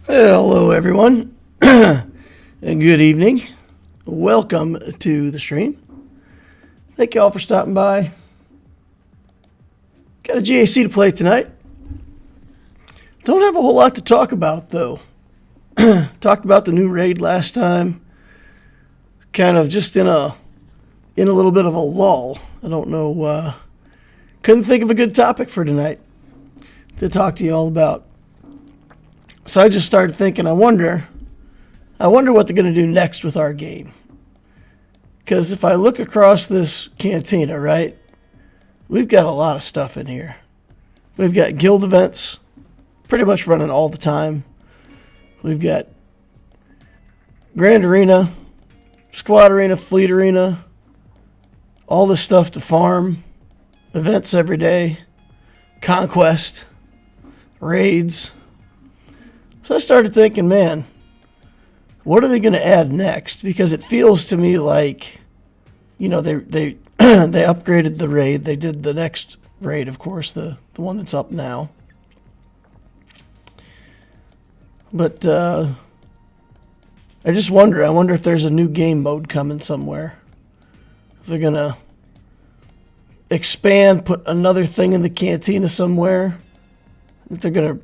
Hello, everyone, and good evening. Welcome to the stream. Thank you all for stopping by. Got a GAC to play tonight. Don't have a whole lot to talk about, though. Talked about the new raid last time. Kind of just in a little bit of a lull. I don't know. Couldn't think of a good topic for tonight to talk to you all about. So I just started thinking, I wonder what they're going to do next with our game. Because if I look across this cantina, right, we've got a lot of stuff in here. We've got guild events pretty much running all the time. We've got Grand Arena, Squad Arena, Fleet Arena, all this stuff to farm, events every day, conquest, raids. So I started thinking, man, what are they going to add next? Because it feels to me like, you know, they they upgraded the raid. They did the next raid, of course, the one that's up now. But I just wonder. I wonder if there's a new game mode coming somewhere. If they're going to expand, put another thing in the cantina somewhere. If they're going to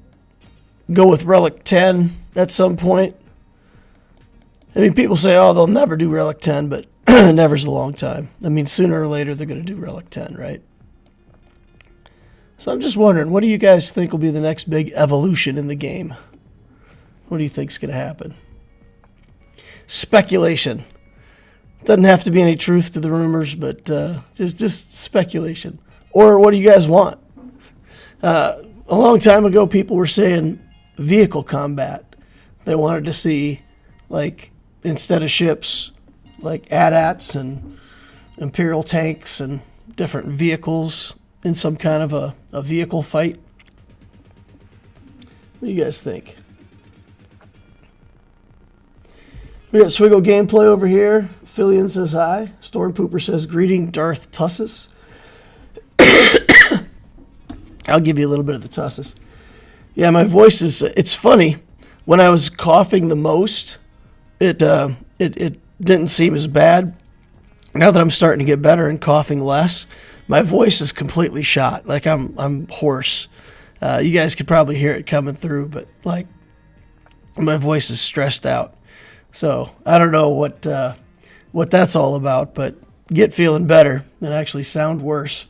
go with Relic 10 at some point. I mean, people say, oh, they'll never do Relic 10, but never's a long time. I mean, sooner or later, they're going to do Relic 10, right? So I'm just wondering, what do you guys think will be the next big evolution in the game? What do you think's going to happen? Speculation. Doesn't have to be any truth to the rumors, but just speculation. Or what do you guys want? A long time ago, people were saying vehicle combat. They wanted to see, like, instead of ships, like AT-ATs and Imperial tanks and different vehicles in some kind of a vehicle fight. What do you guys think? We got Swgoh gameplay over here. Fillion says hi. Storm Pooper says, greeting Darth Tussus. I'll give you a little bit of the tussus. Yeah, my voice is, it's funny. When I was coughing the most, it didn't seem as bad. Now that I'm starting to get better and coughing less, my voice is completely shot. Like I'm hoarse. You guys could probably hear it coming through, but like my voice is stressed out. So I don't know what that's all about, but get feeling better and actually sound worse.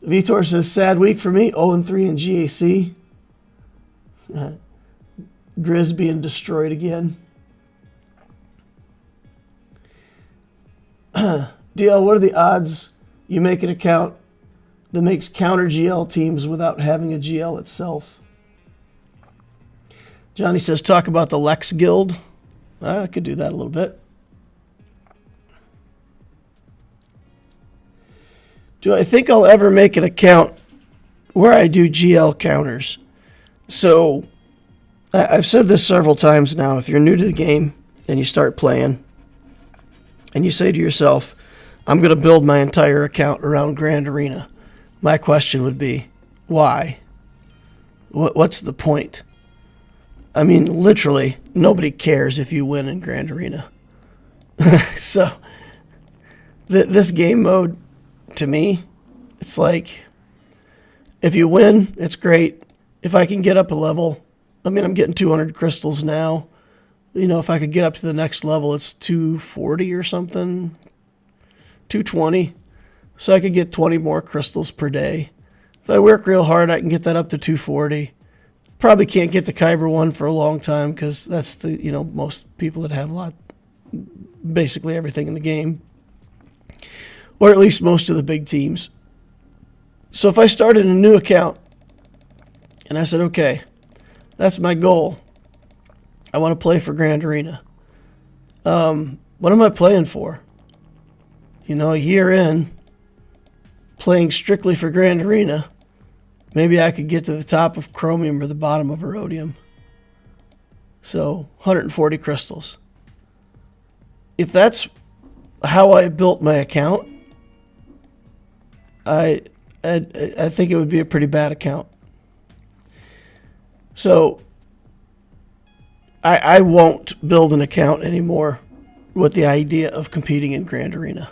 Vitor says, sad week for me, 0-3 in GAC. Grizz being destroyed again. DL, what are the odds you make an account that makes counter GL teams without having a GL itself? Johnny says, talk about the Lex Guild. I could do that a little bit. Do I think I'll ever make an account where I do GL counters? So, I've said this several times now. If you're new to the game and you start playing and you say to yourself, I'm going to build my entire account around Grand Arena, my question would be, why? What's the point? I mean, literally, nobody cares if you win in Grand Arena. So, this game mode, to me, it's like, if you win, it's great. If I can get up a level, I mean, I'm getting 200 crystals now. You know, if I could get up to the next level, it's 240 or something, 220. So I could get 20 more crystals per day. If I work real hard, I can get that up to 240. Probably can't get the Kyber one for a long time because that's the, you know, most people that have a lot, basically everything in the game. Or at least most of the big teams. So if I started a new account and I said, okay, that's my goal. I want to play for Grand Arena. What am I playing for? You know, a year in, playing strictly for Grand Arena, maybe I could get to the top of Chromium or the bottom of Erodium. So, 140 crystals. If that's how I built my account, I think it would be a pretty bad account. So I won't build an account anymore with the idea of competing in Grand Arena.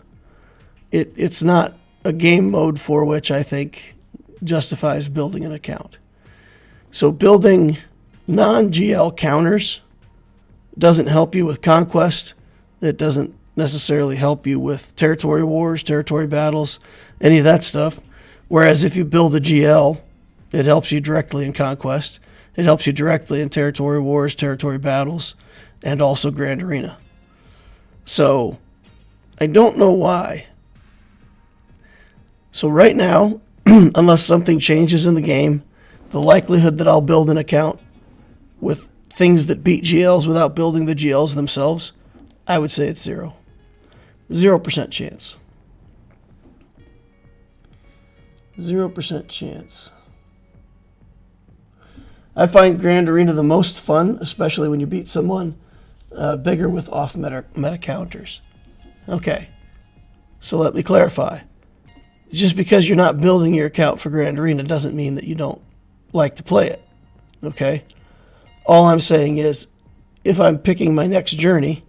It's not a game mode for which I think justifies building an account. So building non-GL counters doesn't help you with conquest. It doesn't necessarily help you with territory wars, territory battles, any of that stuff. Whereas if you build a GL, it helps you directly in conquest. It helps you directly in territory wars, territory battles, and also Grand Arena. So I don't know why. So right now, unless something changes in the game, the likelihood that I'll build an account with things that beat GLs without building the GLs themselves, I would say it's 0. 0% chance. 0% chance. I find Grand Arena the most fun, especially when you beat someone bigger with off-meta counters. Okay, so let me clarify. Just because you're not building your account for Grand Arena doesn't mean that you don't like to play it. Okay? All I'm saying is, if I'm picking my next journey,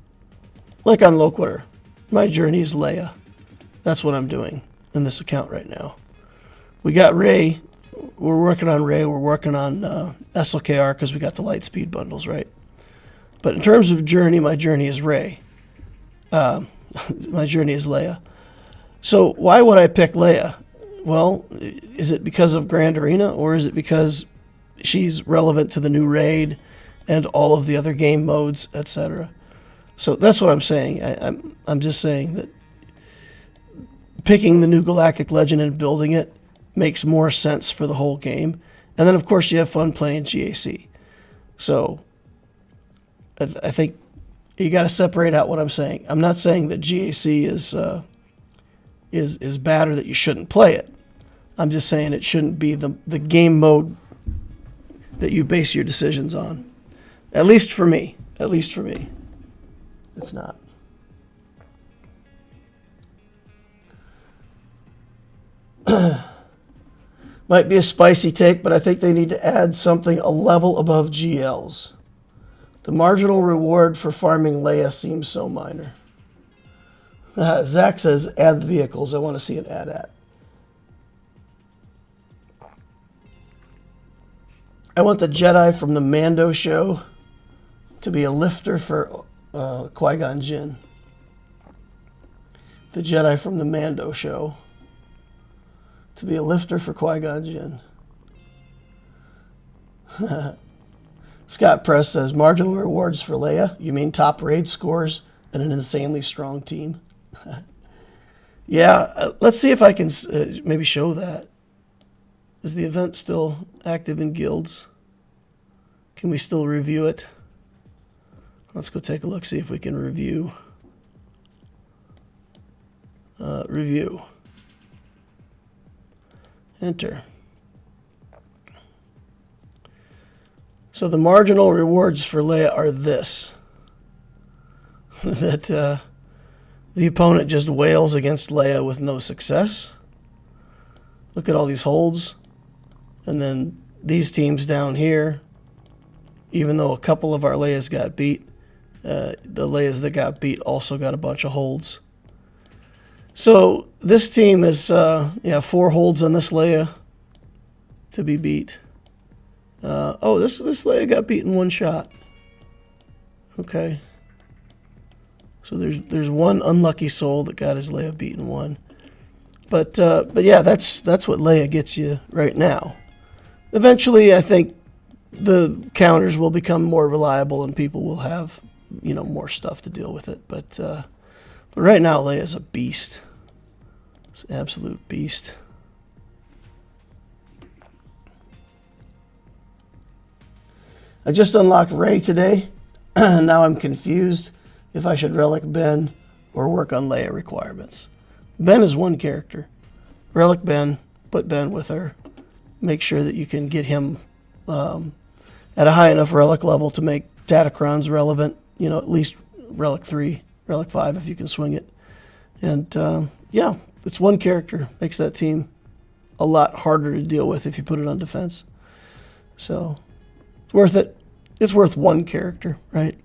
like on Loquitur, my journey is Leia. That's what I'm doing in this account right now. We got Rey. We're working on Rey. We're working on SLKR because we got the light speed bundles, right? But in terms of journey, my journey is Rey. My journey is Leia. So why would I pick Leia? Well, is it because of Grand Arena, or is it because she's relevant to the new raid and all of the other game modes, etc.? So that's what I'm saying. I'm just saying that picking the new Galactic Legend and building it makes more sense for the whole game. And then, of course, you have fun playing GAC. So I think you got to separate out what I'm saying. I'm not saying that GAC is bad or that you shouldn't play it. I'm just saying it shouldn't be the game mode that you base your decisions on. At least for me. At least for me. It's not. Might be a spicy take, but I think they need to add something a level above GLs. The marginal reward for farming Leia seems so minor. Zach says, add the vehicles. I want to see an ad at. I want the Jedi from the Mando show to be a lifter for Qui-Gon Jinn. The Jedi from the Mando show to be a lifter for Qui-Gon Jinn. Scott Press says, marginal rewards for Leia? You mean top raid scores and an insanely strong team? Yeah, let's see if I can maybe show that. Is the event still active in guilds? Can we still review it? Let's go take a look, see if we can review. Review. Enter. So the marginal rewards for Leia are this. That the opponent just wails against Leia with no success. Look at all these holds. And then these teams down here, even though a couple of our Leias got beat, the Leias that got beat also got a bunch of holds. So this team is 4 holds on this Leia to be beat. This Leia got beat in 1 shot. Okay. So there's one unlucky soul that got his Leia beaten 1. But yeah, that's what Leia gets you right now. Eventually, I think the counters will become more reliable and people will have more stuff to deal with it. But right now, Leia's a beast. It's an absolute beast. I just unlocked Rey today. Now I'm confused if I should relic Ben or work on Leia requirements. Ben is one character. Relic Ben, put Ben with her. Make sure that you can get him at a high enough relic level to make Datacrons relevant. At least relic 3, relic 5 if you can swing it. And yeah, it's one character. Makes that team a lot harder to deal with if you put it on defense. So It's worth it. It's worth one character, right?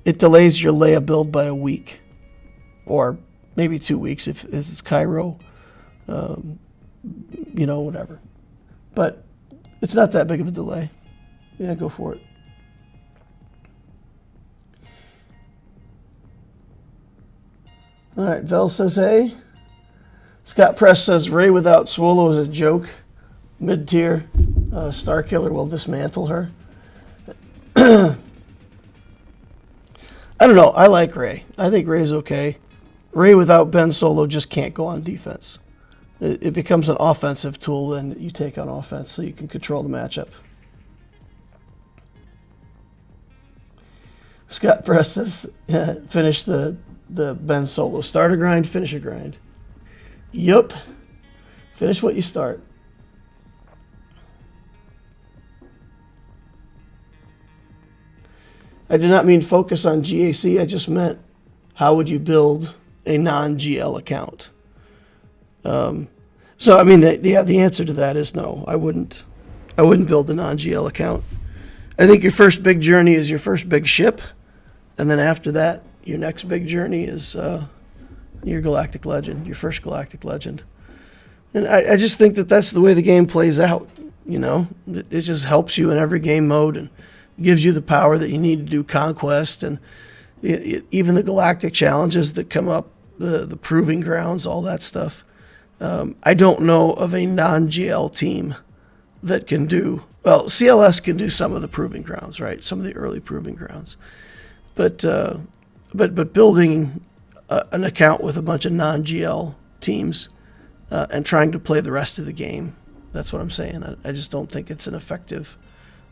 It delays your Leia build by a week, or maybe 2 weeks if it's Cairo, whatever. But it's not that big of a delay. Yeah, go for it. All right, Vel says, hey. Scott Press says, Rey without Swgoh is a joke. Mid-tier. Starkiller will dismantle her. I don't know. I like Rey. I think Rey's okay. Rey without Ben Solo just can't go on defense. It becomes an offensive tool then that you take on offense so you can control the matchup. Scott Press says, finish the Ben Solo. Start a grind, finish a grind. Yup. Finish what you start. I did not mean focus on GAC. I just meant how would you build a non-GL account? So I mean, the answer to that is no. I wouldn't build a non-GL account. I think your first big journey is your first big ship, and then after that, your next big journey is your Galactic Legend, your first Galactic Legend. And I just think that that's the way the game plays out. You know, it just helps you in every game mode and gives you the power that you need to do conquest and even the galactic challenges that come up, the proving grounds, all that stuff. I don't know of a non-GL team that can do, well, CLS can do some of the proving grounds, right? Some of the early proving grounds. But building an account with a bunch of non-GL teams and trying to play the rest of the game, that's what I'm saying. I just don't think it's an effective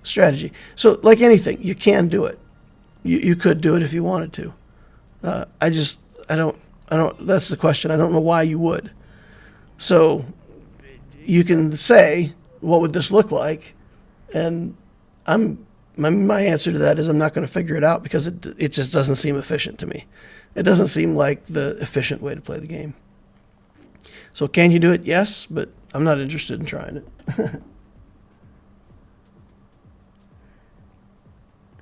strategy. So like anything, you can do it. You could do it if you wanted to. I don't, that's the question. I don't know why you would. So you can say, what would this look like? And my answer to that is I'm not going to figure it out because it just doesn't seem efficient to me. It doesn't seem like the efficient way to play the game. So can you do it? Yes, but I'm not interested in trying it.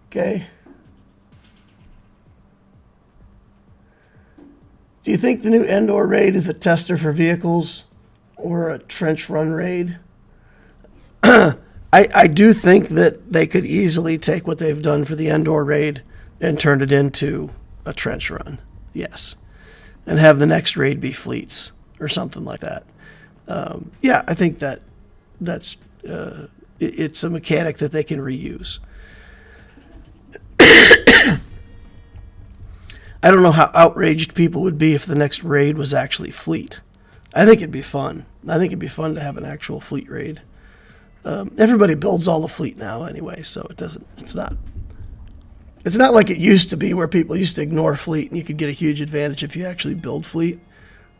Okay. Do you think the new Endor raid is a tester for vehicles or a trench run raid? I do think that they could easily take what they've done for the Endor raid and turn it into a trench run. Yes. And have the next raid be fleets or something like that. Yeah, I think that's it's a mechanic that they can reuse. I don't know how outraged people would be if the next raid was actually fleet. I think it'd be fun. I think it'd be fun to have an actual fleet raid. Everybody builds all the fleet now anyway, so it's not like it used to be where people used to ignore fleet and you could get a huge advantage if you actually build fleet.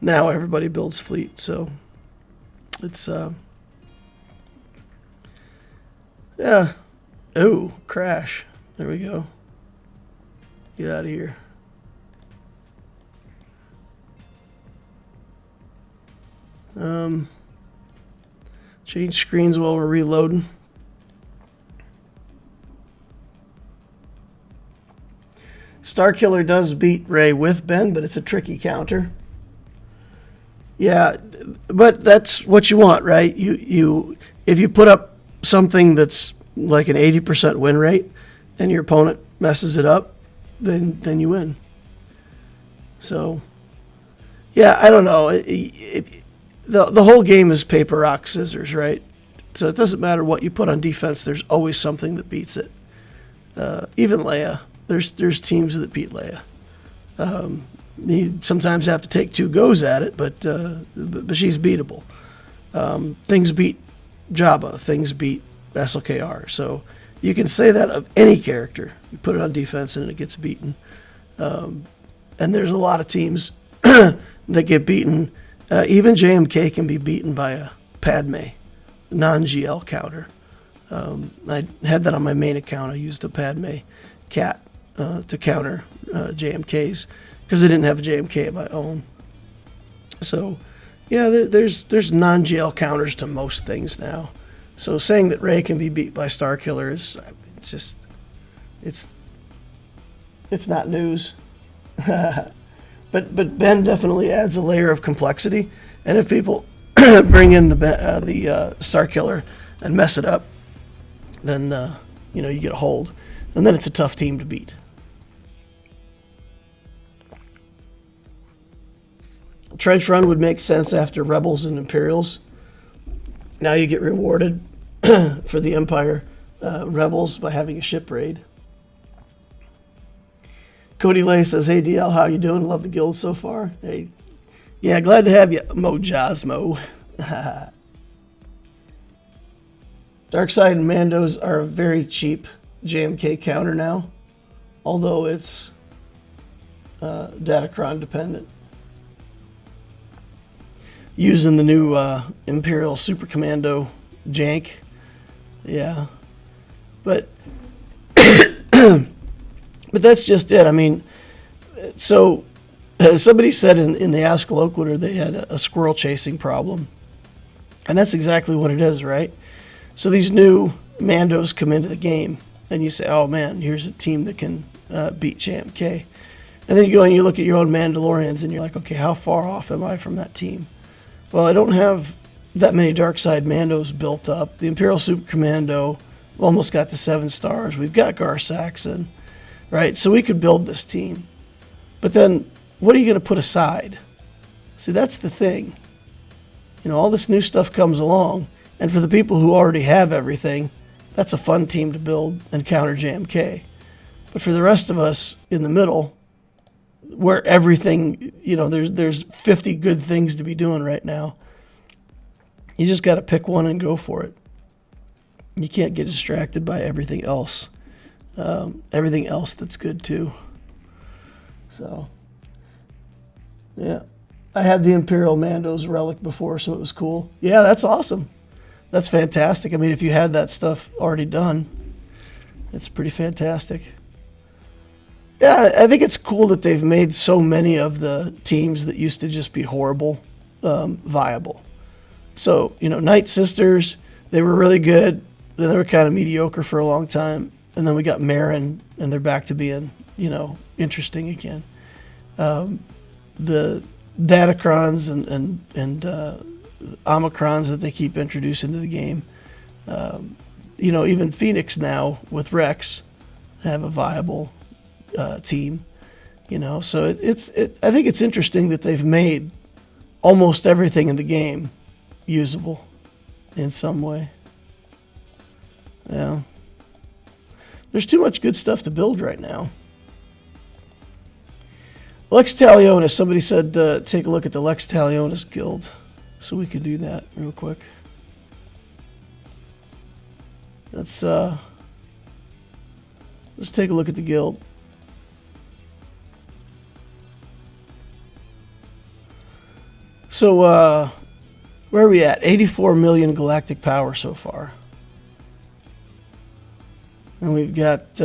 Now everybody builds fleet, so it's yeah. Oh, crash. There we go. Get out of here. Change screens while we're reloading. Starkiller does beat Rey with Ben, but it's a tricky counter. Yeah, but that's what you want, right? You if you put up something that's like an 80% win rate and your opponent messes it up, then you win. So, yeah, I don't know. The whole game is paper, rock, scissors, right? So it doesn't matter what you put on defense. There's always something that beats it. Even Leia. There's teams that beat Leia. You sometimes have to take 2 goes at it, but she's beatable. Things beat Jabba. Things beat SLKR. So you can say that of any character. You put it on defense and it gets beaten. And there's a lot of teams that get beaten. Even JMK can be beaten by a Padme, non-GL counter. I had that on my main account. I used a Padme cat to counter JMKs because I didn't have a JMK of my own. So, yeah, there's non-GL counters to most things now. So saying that Rey can be beat by Starkiller is It's just, it's not news. But Ben definitely adds a layer of complexity, and if people bring in the Star Killer and mess it up, then you get a hold, and then it's a tough team to beat. Trench run would make sense after Rebels and Imperials. Now you get rewarded for the Empire Rebels by having a ship raid. Cody Lay says, "Hey DL, how you doing? Love the guild so far." Hey, yeah, glad to have you, Mojasmo. Darkside and Mandos are a very cheap JMK counter now, although it's Datacron dependent. Using the new Imperial Super Commando jank, yeah, but but that's just it. I mean, so somebody said in the Ask Loquitur they had a squirrel chasing problem, and that's exactly what it is, right? So these new Mandos come into the game, and you say, "Oh man, here's a team that can beat JMK," and then you go and you look at your own Mandalorians, and you're like, "Okay, how far off am I from that team?" Well, I don't have that many Darkside Mandos built up. The Imperial Super Commando almost got to 7 stars. We've got Gar Saxon, right? So we could build this team. But then, what are you going to put aside? See, that's the thing. All this new stuff comes along, and for the people who already have everything, that's a fun team to build and counter JMK. But for the rest of us in the middle, where everything, there's 50 good things to be doing right now, you just got to pick one and go for it. You can't get distracted by everything else. Everything else that's good too. So, yeah. I had the Imperial Mando's relic before, so it was cool. Yeah, that's awesome. That's fantastic. I mean, if you had that stuff already done, it's pretty fantastic. Yeah, I think it's cool that they've made so many of the teams that used to just be horrible viable. So, Night Sisters, they were really good. Then they were kind of mediocre for a long time. And then we got Marin, and they're back to being, interesting again. The Datacrons and Omicrons that they keep introducing to the game. Even Phoenix now with Rex have a viable team, so I think it's interesting that they've made almost everything in the game usable in some way. Yeah, there's too much good stuff to build right now. Lex Talionis, somebody said take a look at the Lex Talionis guild, so we could do that real quick. Let's take a look at the guild. So, where are we at? 84 million galactic power so far. And we've got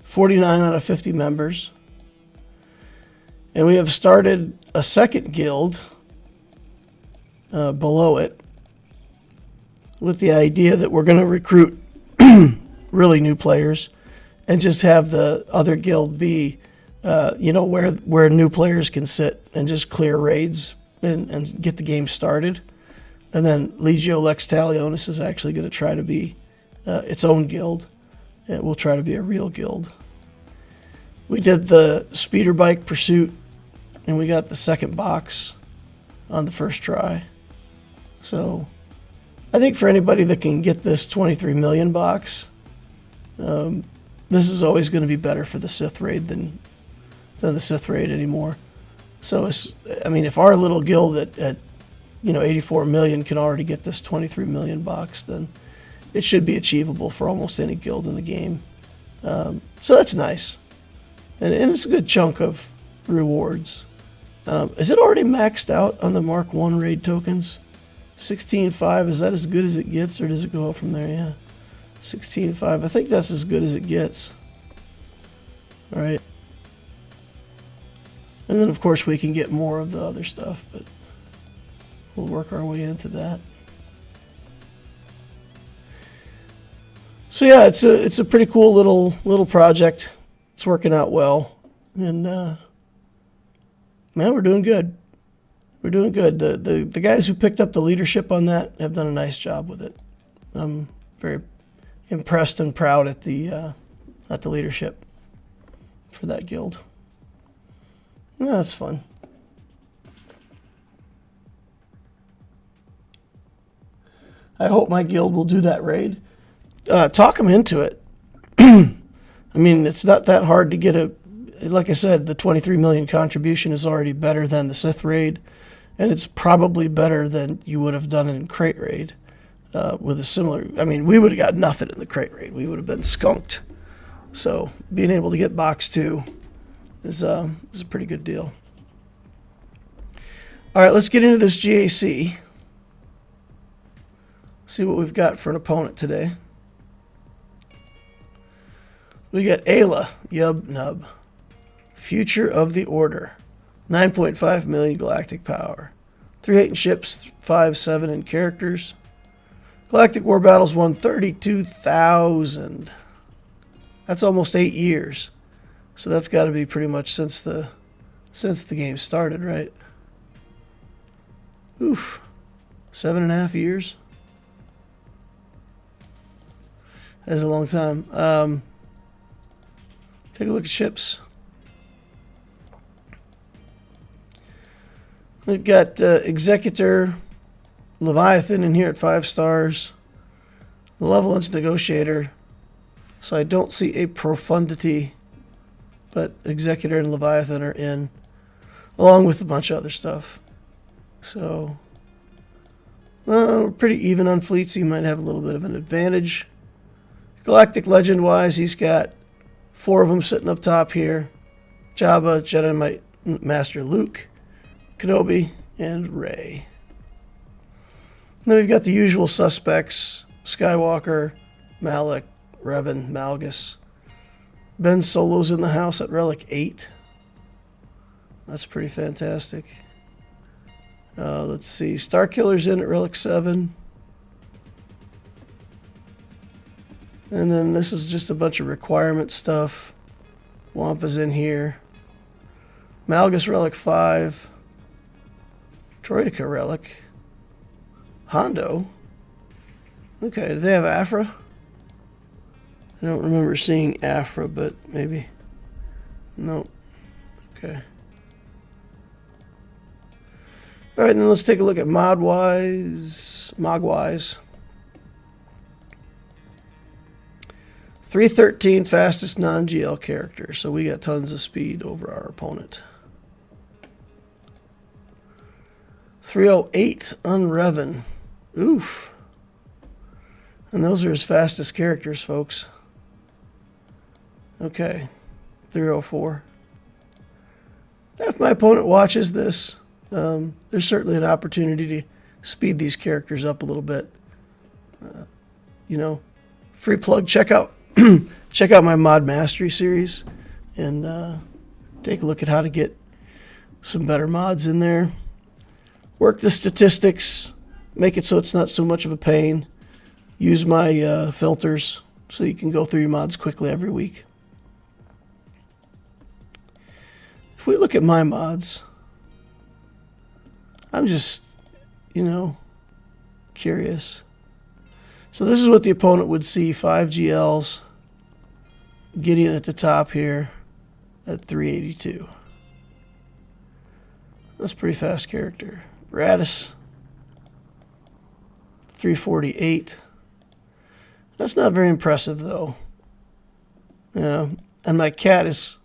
49 out of 50 members. And we have started a second guild below it with the idea that we're going to recruit really new players and just have the other guild be where new players can sit and just clear raids and get the game started. And then Legio Lex Talionis is actually going to try to be its own guild. It will try to be a real guild. We did the speeder bike pursuit, and we got the second box on the first try. So I think for anybody that can get this 23 million box, this is always going to be better for the Sith raid than the Sith raid anymore. So if our little guild at 84 million can already get this 23 million box, then it should be achievable for almost any guild in the game. So that's nice, and it's a good chunk of rewards. Is it already maxed out on the Mark 1 raid tokens? 16.5, is that as good as it gets, or does it go up from there? Yeah, 16.5. I think that's as good as it gets. All right. And then, of course, we can get more of the other stuff, but we'll work our way into that. So yeah, it's a pretty cool little project. It's working out well, and man, we're doing good. We're doing good. The guys who picked up the leadership on that have done a nice job with it. I'm very impressed and proud at the leadership for that guild. Yeah, that's fun. I hope my guild will do that raid. Talk them into it. I mean, it's not that hard to get a. Like I said, the 23 million contribution is already better than the Sith raid, and it's probably better than you would have done in Crate raid with a similar. I mean, we would have got nothing in the Crate raid. We would have been skunked. So being able to get box 2 is a pretty good deal. All right, let's get into this GAC. See what we've got for an opponent today. We got Ayla, Yub Nub. Future of the Order. 9.5 million galactic power. 3 in ships, 5-7 in characters. Galactic War Battles won 32,000. That's almost 8 years. So that's got to be pretty much since the game started, right? Oof. 7.5 years. That's a long time. Take a look at ships. We've got Executor, Leviathan in here at 5 stars. Malevolence Negotiator. So I don't see a Profundity, but Executor and Leviathan are in, along with a bunch of other stuff. So, well, we're pretty even on fleets. He might have a little bit of an advantage. Galactic Legend-wise, he's got 4 of them sitting up top here. Jabba, Jedi Master Luke, Kenobi, and Rey. Then we've got the usual suspects: Skywalker, Malak, Revan, Malgus. Ben Solo's in the house at Relic 8. That's pretty fantastic. Let's see. Starkiller's in at Relic 7. And then this is just a bunch of requirement stuff. Wampa's in here. Malgus Relic 5. Droideka Relic. Hondo. Okay, do they have Afra? I don't remember seeing Afra, but maybe. No. Okay. All right, then let's take a look at Mogwise. 313 fastest non-GL character, so we got tons of speed over our opponent. 308 Unrevan. Oof. And those are his fastest characters, folks. Okay. 304. If my opponent watches this, there's certainly an opportunity to speed these characters up a little bit. You know, free plug, check out my Mod Mastery series and take a look at how to get some better mods in there. Work the statistics, make it so it's not so much of a pain. Use my filters so you can go through your mods quickly every week. If we look at my mods, I'm just, you know, curious. So this is what the opponent would see. 5 GLs. Gideon at the top here at 382. That's a pretty fast character. Radis, 348. That's not very impressive, though. Yeah, and my cat is...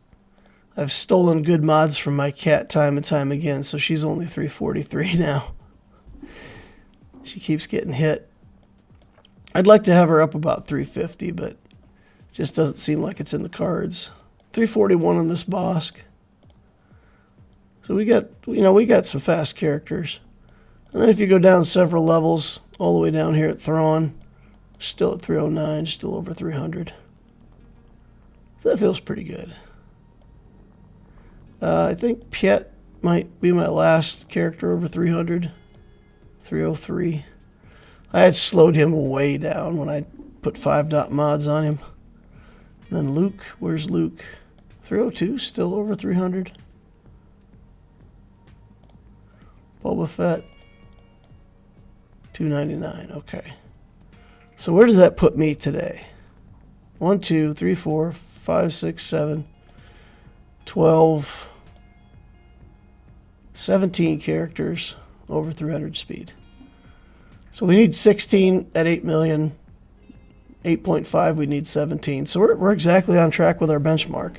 I've stolen good mods from my cat time and time again, so she's only 343 now. She keeps getting hit. I'd like to have her up about 350, but it just doesn't seem like it's in the cards. 341 on this Bosk. So we got some fast characters. And then if you go down several levels, all the way down here at Thrawn, still at 309, still over 300. So that feels pretty good. I think Piet might be my last character over 300. 303. I had slowed him way down when I put 5.mods on him. And then Luke, where's Luke? 302, still over 300. Boba Fett, 299. Okay. So where does that put me today? 1, 2, 3, 4, 5, 6, 7, 12, 17 characters over 300 speed. So we need 16 at 8 million. 8.5, we need 17. So we're exactly on track with our benchmark.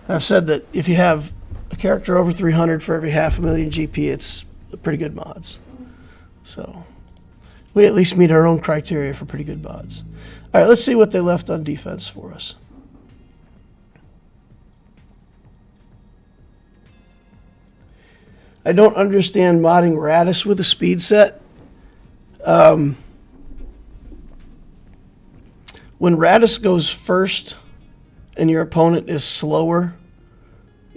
And I've said that if you have a character over 300 for every 500,000 GP, it's pretty good mods. So we at least meet our own criteria for pretty good mods. All right, let's see what they left on defense for us. I don't understand modding Radis with a speed set. When Radis goes first and your opponent is slower,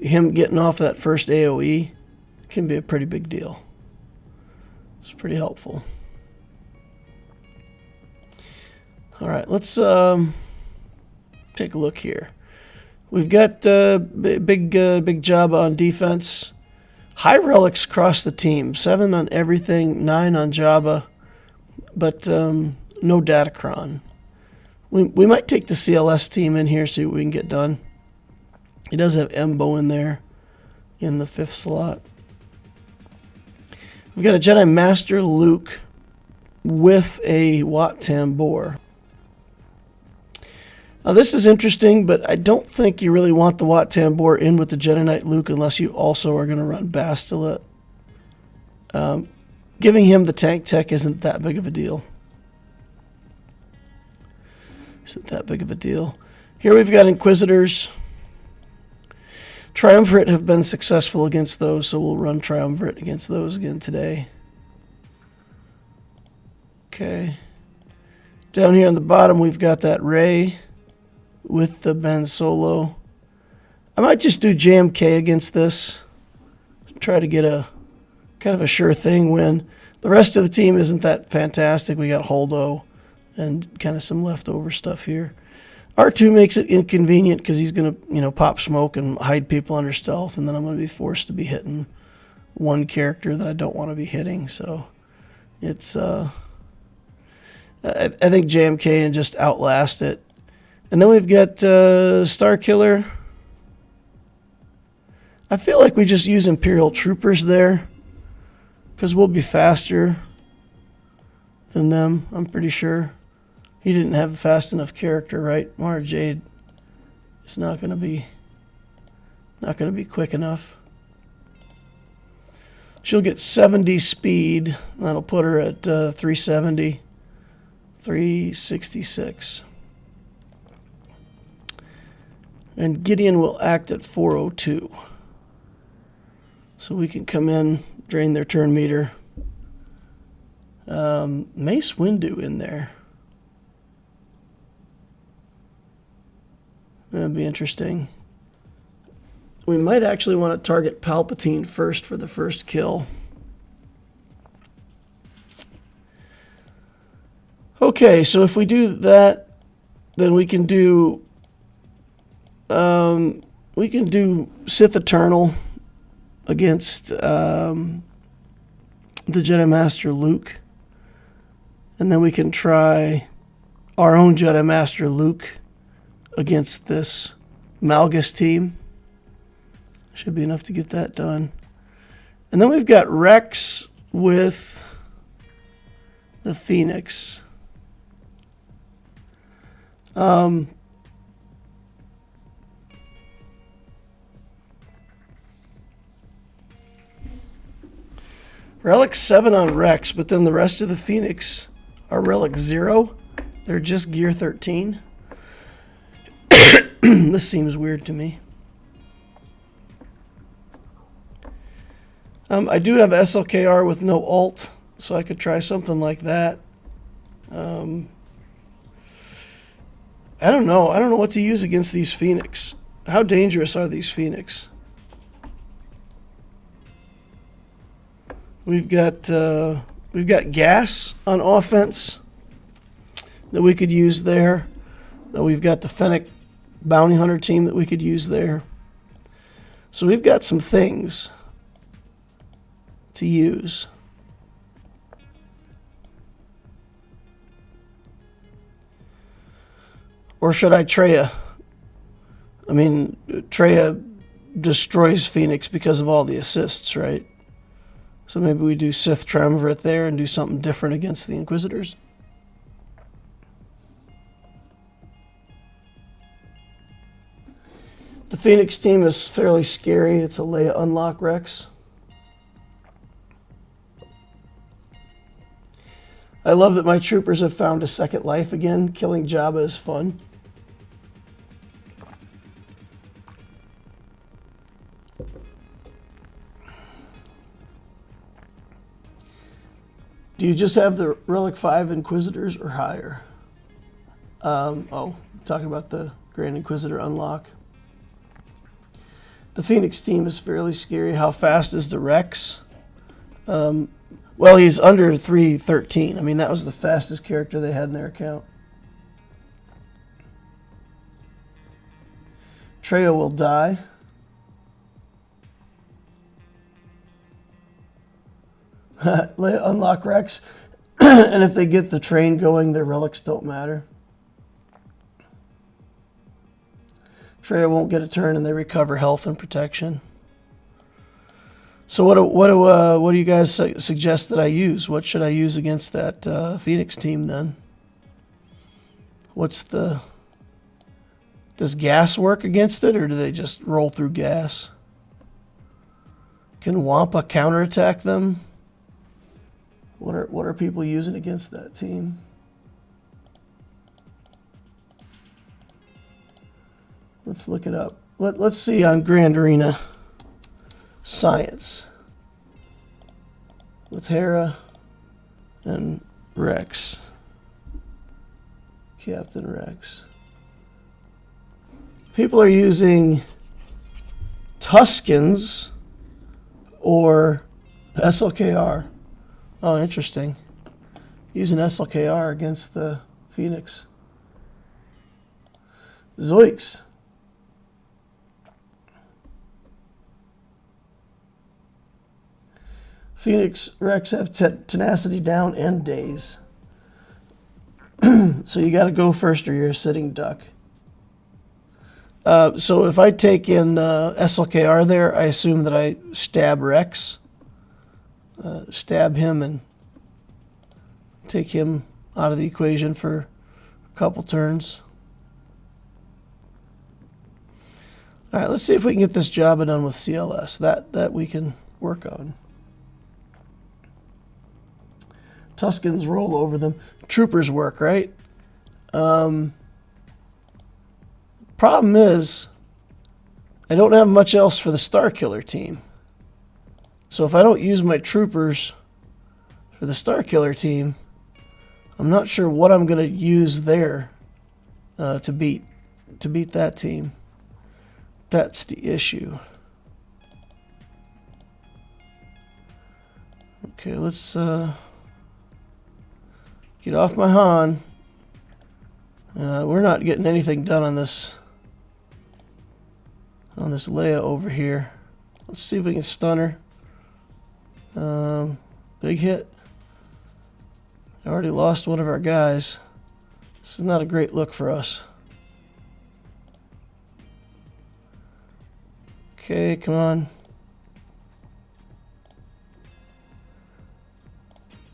him getting off that first AoE can be a pretty big deal. It's pretty helpful. All right, let's take a look here. We've got big job on defense. High relics across the team. 7 on everything, 9 on Jabba, but no Datacron. We might take the CLS team in here, see what we can get done. He does have Embo in there in the 5th slot. We've got a Jedi Master Luke with a Wat Tambor. Now this is interesting, but I don't think you really want the Wat Tambor in with the Jedi Knight Luke unless you also are going to run Bastila. Giving him the tank tech isn't that big of a deal. Isn't that big of a deal. Here we've got Inquisitors. Triumvirate have been successful against those, so we'll run Triumvirate against those again today. Okay. Down here on the bottom we've got that Rey with the Ben Solo. I might just do JMK against this. Try to get a kind of a sure thing win. The rest of the team isn't that fantastic. We got Holdo and kind of some leftover stuff here. R2 makes it inconvenient because he's going to, pop smoke and hide people under stealth, and then I'm going to be forced to be hitting one character that I don't want to be hitting. So it's, I think JMK and just outlast it. And then we've got Star Killer. I feel like we just use Imperial Troopers there because we'll be faster than them, I'm pretty sure. He didn't have a fast enough character, right? Mara Jade is not going to be quick enough. She'll get 70 speed. That'll put her at 370, 366. And Gideon will act at 402. So we can come in, drain their turn meter. Mace Windu in there. That'd be interesting. We might actually want to target Palpatine first for the first kill. Okay, so if we do that, then we can do Sith Eternal against the Jedi Master Luke, and then we can try our own Jedi Master Luke against this Malgus team. Should be enough to get that done. And then we've got Rex with the Phoenix. Relic 7 on Rex, but then the rest of the Phoenix are Relic 0. They're just Gear 13. This seems weird to me. I do have SLKR with no ult, so I could try something like that. I don't know. I don't know what to use against these Phoenix. How dangerous are these Phoenix? We've got gas on offense. that we could use there. We've got the Fennec Bounty Hunter team that we could use there. So we've got some things to use. Or should I Treya? I mean, Treya destroys Phoenix because of all the assists, right? So maybe we do Sith Triumvirate there and do something different against the Inquisitors. The Phoenix team is fairly scary. It's a Leia unlock Rex. I love that my troopers have found a second life again. Killing Jabba is fun. Do you just have the Relic 5 Inquisitors or higher? Talking about the Grand Inquisitor unlock. The Phoenix team is fairly scary. How fast is the Rex? Well, he's under 313. I mean, that was the fastest character they had in their account. Treya will die. Unlock Rex. And if they get the train going, their relics don't matter. Treya won't get a turn and they recover health and protection. So what do you guys suggest that I use? What should I use against that Phoenix team then? Does gas work against it, or do they just roll through gas? Can Wampa counterattack them? What are people using against that team? Let's look it up. Let's see on Grand Arena Science with Hera and Rex. Captain Rex. People are using Tuskens or SLKR. Oh, interesting. Using SLKR against the Phoenix. Zoiks. Phoenix Rex have tenacity down and daze. So you got to go first or you're a sitting duck. So if I take in SLKR there, I assume that I stab Rex. Stab him and take him out of the equation for a couple turns. All right, let's see if we can get this job done with CLS. That we can work on. Tuskens roll over them. Troopers work, right? Problem is, I don't have much else for the Starkiller team. So if I don't use my troopers for the Starkiller team, I'm not sure what I'm going to use there to beat that team. That's the issue. Okay, let's get off my Han. We're not getting anything done on this Leia over here. Let's see if we can stun her. Big hit. I already lost one of our guys. This is not a great look for us. Okay, come on.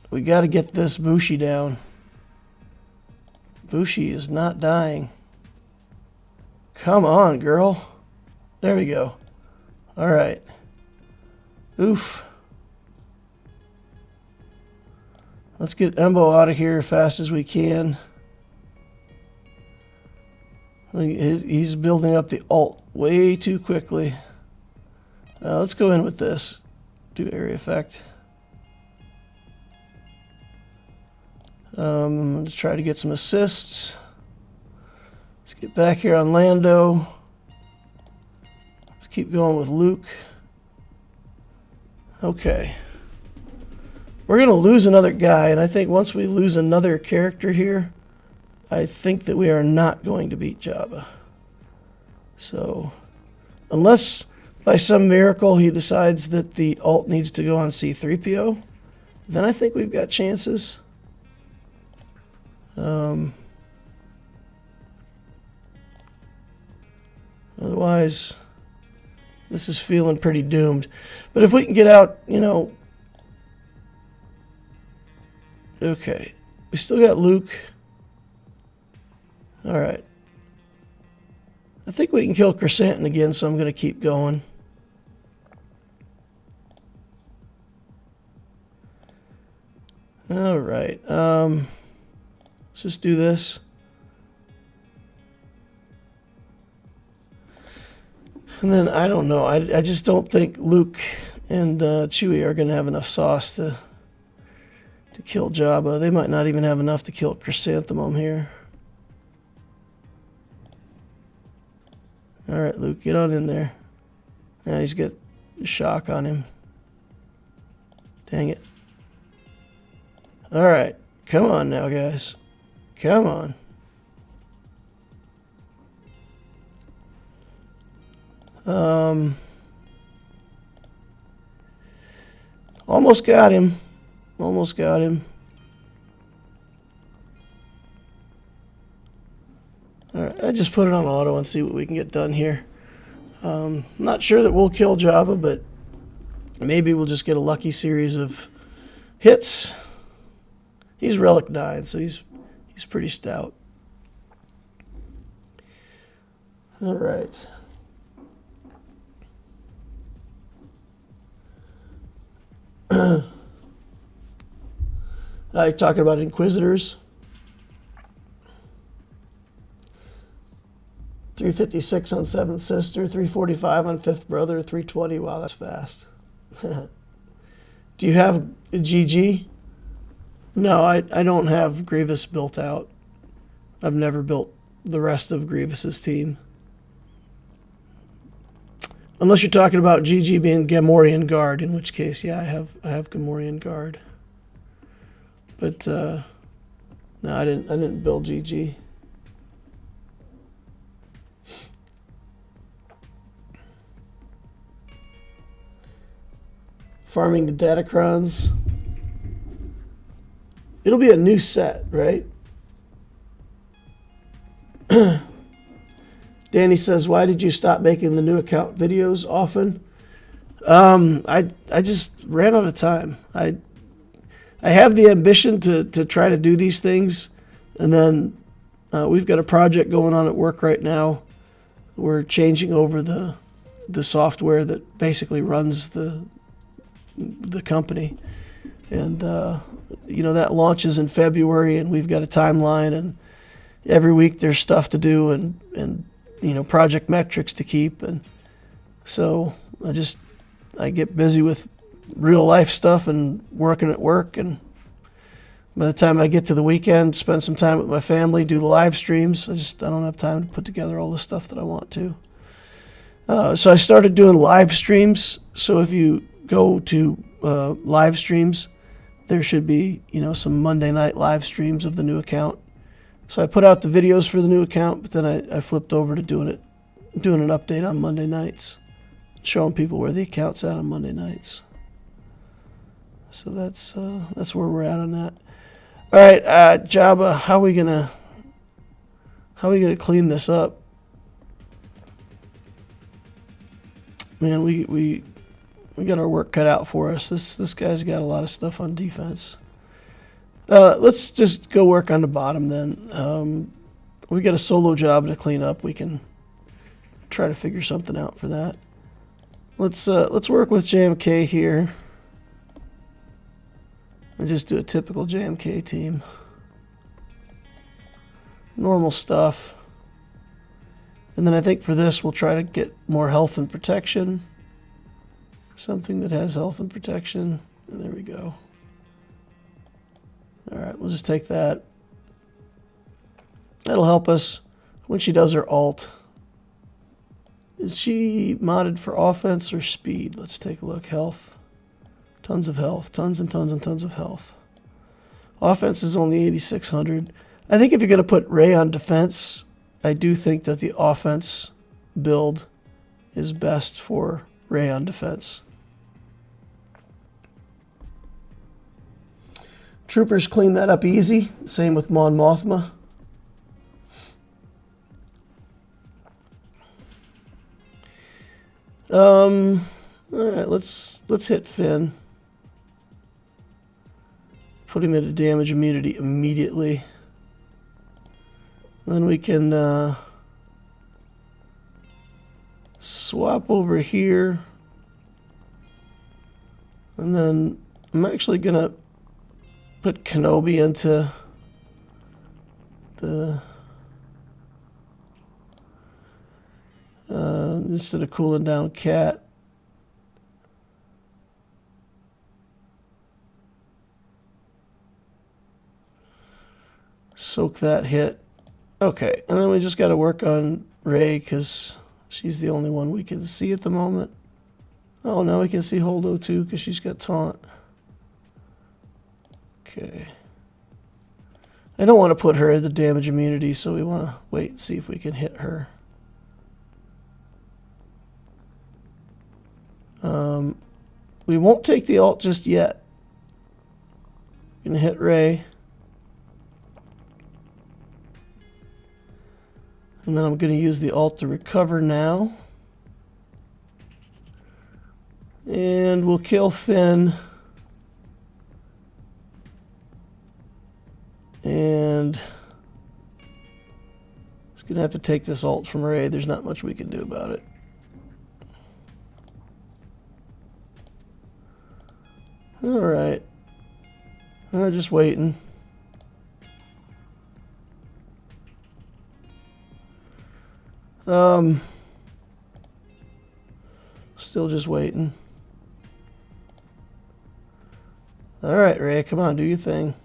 We got to get this Bushi down. Bushi is not dying. Come on, girl. There we go. All right. Oof. Let's get Embo out of here as fast as we can. He's building up the ult way too quickly. Let's go in with this. Do area effect. Let's try to get some assists. Let's get back here on Lando. Let's keep going with Luke. Okay. We're going to lose another guy, and I think once we lose another character here, I think that we are not going to beat Jabba. So, unless by some miracle he decides that the alt needs to go on C-3PO, then I think we've got chances. Otherwise, this is feeling pretty doomed. But if we can get out, you know... Okay. We still got Luke. Alright. I think we can kill Chrysanthemum again, so I'm going to keep going. Alright. Let's just do this. And then, I don't know. I just don't think Luke and Chewie are going to have enough sauce to kill Jabba. They might not even have enough to kill Chrysanthemum here. Alright, Luke, get on in there. Yeah, he's got shock on him. Dang it. Alright, come on now, guys. Come on. Almost got him. Almost got him. Alright, I just put it on auto and see what we can get done here. Not sure that we'll kill Jabba, but maybe we'll just get a lucky series of hits. He's Relic 9, so he's pretty stout. Alright. Talking about Inquisitors. 356 on 7th Sister, 345 on 5th Brother, 320. Wow, that's fast. Do you have a GG? No, I don't have Grievous built out. I've never built the rest of Grievous's team. Unless you're talking about GG being Gamorrean Guard, in which case, yeah, I have Gamorrean Guard. But no, I didn't build GG. Farming the Datacrons. It'll be a new set, right? Danny says, why did you stop making the new account videos often? I just ran out of time. I have the ambition to try to do these things, and then we've got a project going on at work right now. We're changing over the software that basically runs the company, and you know, that launches in February, and we've got a timeline, and every week there's stuff to do, and you know, project metrics to keep, and so I get busy with real life stuff and working at work, and by the time I get to the weekend, spend some time with my family, do the live streams. I don't have time to put together all the stuff that I want to. So I started doing live streams. So if you go to live streams, there should be, you know, some Monday night live streams of the new account. So I put out the videos for the new account, but then I flipped over to doing an update on Monday nights, showing people where the account's at on Monday nights. So that's where we're at on that. All right, Jabba, how are we gonna clean this up? Man, we got our work cut out for us. This guy's got a lot of stuff on defense. Let's just go work on the bottom then. We got a solo job to clean up. We can try to figure something out for that. Let's work with JMK here. And just do a typical JMK team. Normal stuff. And then I think for this we'll try to get more health and protection. Something that has health and protection. And there we go. Alright, we'll just take that. That'll help us when she does her alt. Is she modded for offense or speed? Let's take a look. Health. Tons of health. Tons and tons and tons of health. Offense is only 8,600. I think if you're going to put Ray on defense, I do think that the offense build is best for Ray on defense. Troopers clean that up easy. Same with Mon Mothma. All right, let's hit Finn. Put him into damage immunity immediately. Then we can swap over here. And then I'm actually going to put Kenobi into the... instead of cooling down Cat. Soak that hit. Okay, and then we just got to work on Rey because she's the only one we can see at the moment. Oh, now we can see Holdo too because she's got taunt. Okay. I don't want to put her into damage immunity, so we want to wait and see if we can hit her. We won't take the ult just yet. Gonna hit Rey. And then I'm going to use the ult to recover now. And we'll kill Finn. And just going to have to take this ult from Rey. There's not much we can do about it. Alright. I'm just waiting. Still just waiting. Alright, Rey, come on, do your thing.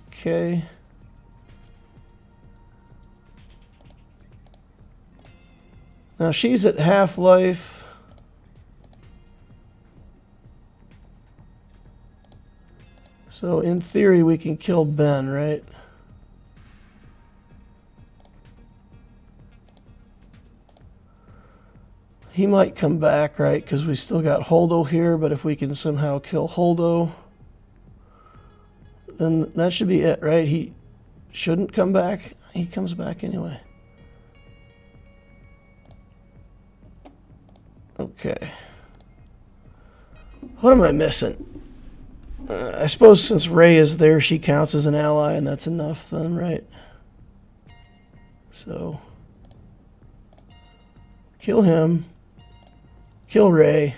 Okay. Now she's at half-life. So in theory we can kill Ben, right? He might come back, right? Because we still got Holdo here, but if we can somehow kill Holdo, then that should be it, right? He shouldn't come back. He comes back anyway. Okay. What am I missing? I suppose since Rey is there, she counts as an ally, and that's enough then, right? So, kill him. Kill Rey.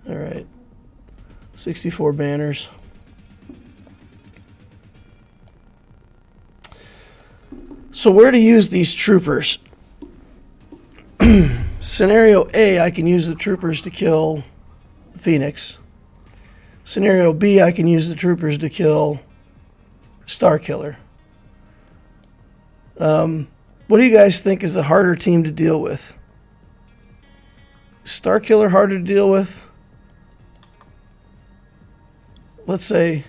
Alright. 64 banners. So where to use these troopers? Scenario A, I can use the troopers to kill Phoenix. Scenario B, I can use the troopers to kill Starkiller. What do you guys think is a harder team to deal with? Starkiller harder to deal with? Let's say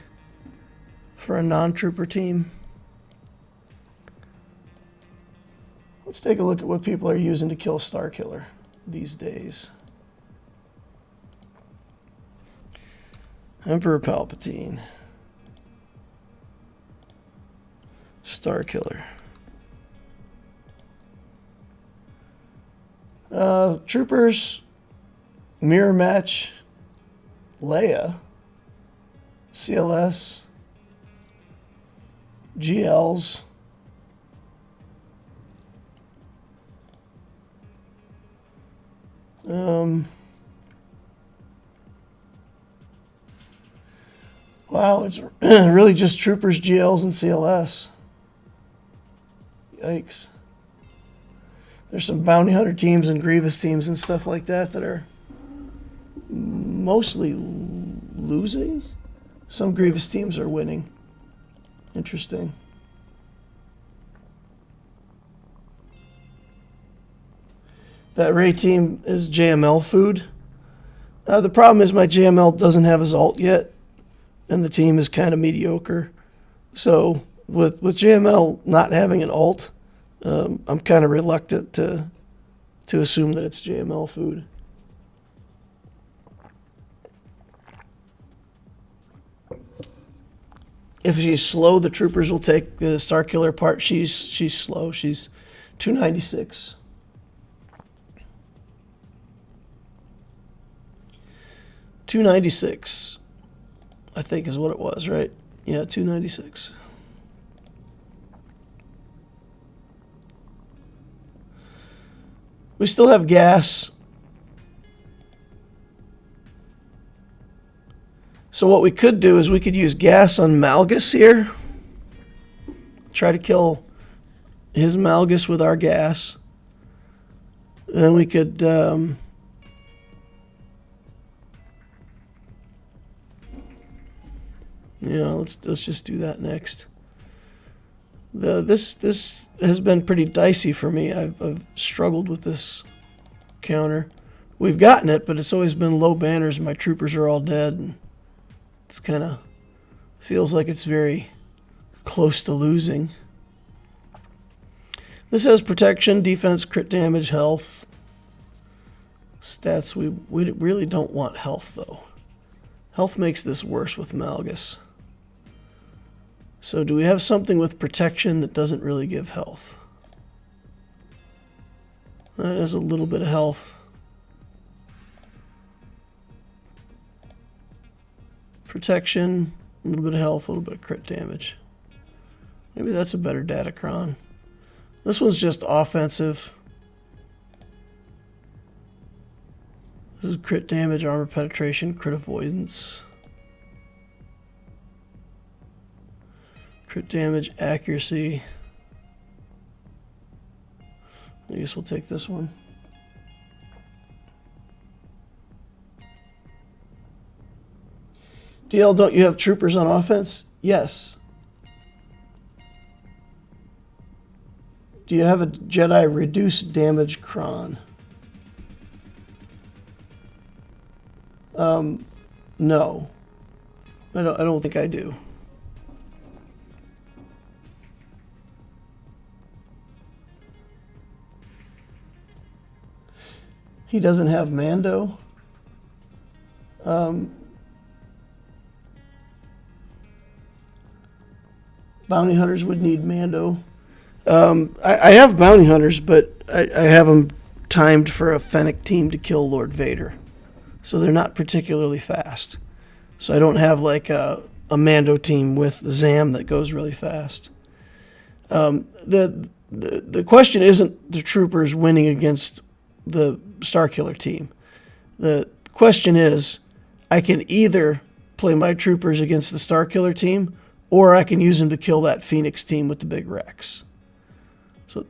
for a non-trooper team. Let's take a look at what people are using to kill Starkiller these days. Emperor Palpatine. Starkiller. Troopers, mirror match, Leia, CLS, GLs, wow, it's really just troopers, GLs, and CLS. Yikes. There's some bounty hunter teams and Grievous teams and stuff like that that are mostly losing. Some Grievous teams are winning. Interesting. That Rey team is JML food. The problem is my JML doesn't have his ult yet. and the team is kind of mediocre. So with JML not having an alt, I'm kind of reluctant to assume that it's JML food. If she's slow, the troopers will take the Star Killer apart. She's slow. She's 296. $296, I think is what it was, right? Yeah, 296. We still have gas. So what we could do is we could use gas on Malgus here. Try to kill his Malgus with our gas. Then we could let's just do that next. This has been pretty dicey for me. I've struggled with this counter. We've gotten it, but it's always been low banners and my troopers are all dead. And it's kind of feels like it's very close to losing. This has protection, defense, crit damage, health. Stats, we really don't want health, though. Health makes this worse with Malgus. So do we have something with protection that doesn't really give health? That has a little bit of health. Protection, a little bit of health, a little bit of crit damage. Maybe that's a better Datacron. This one's just offensive. This is crit damage, armor penetration, crit avoidance. Crit damage, accuracy. I guess we'll take this one. DL, don't you have troopers on offense? Yes. Do you have a Jedi reduced damage cron? No. I don't think I do. He doesn't have Mando. Bounty hunters would need Mando. I have bounty hunters, but I have them timed for a Fennec team to kill Lord Vader. So they're not particularly fast. So I don't have like a Mando team with Zam that goes really fast. The question isn't the troopers winning against the Starkiller team. The question is, I can either play my troopers against the Starkiller team, or I can use them to kill that Phoenix team with the big Rex. So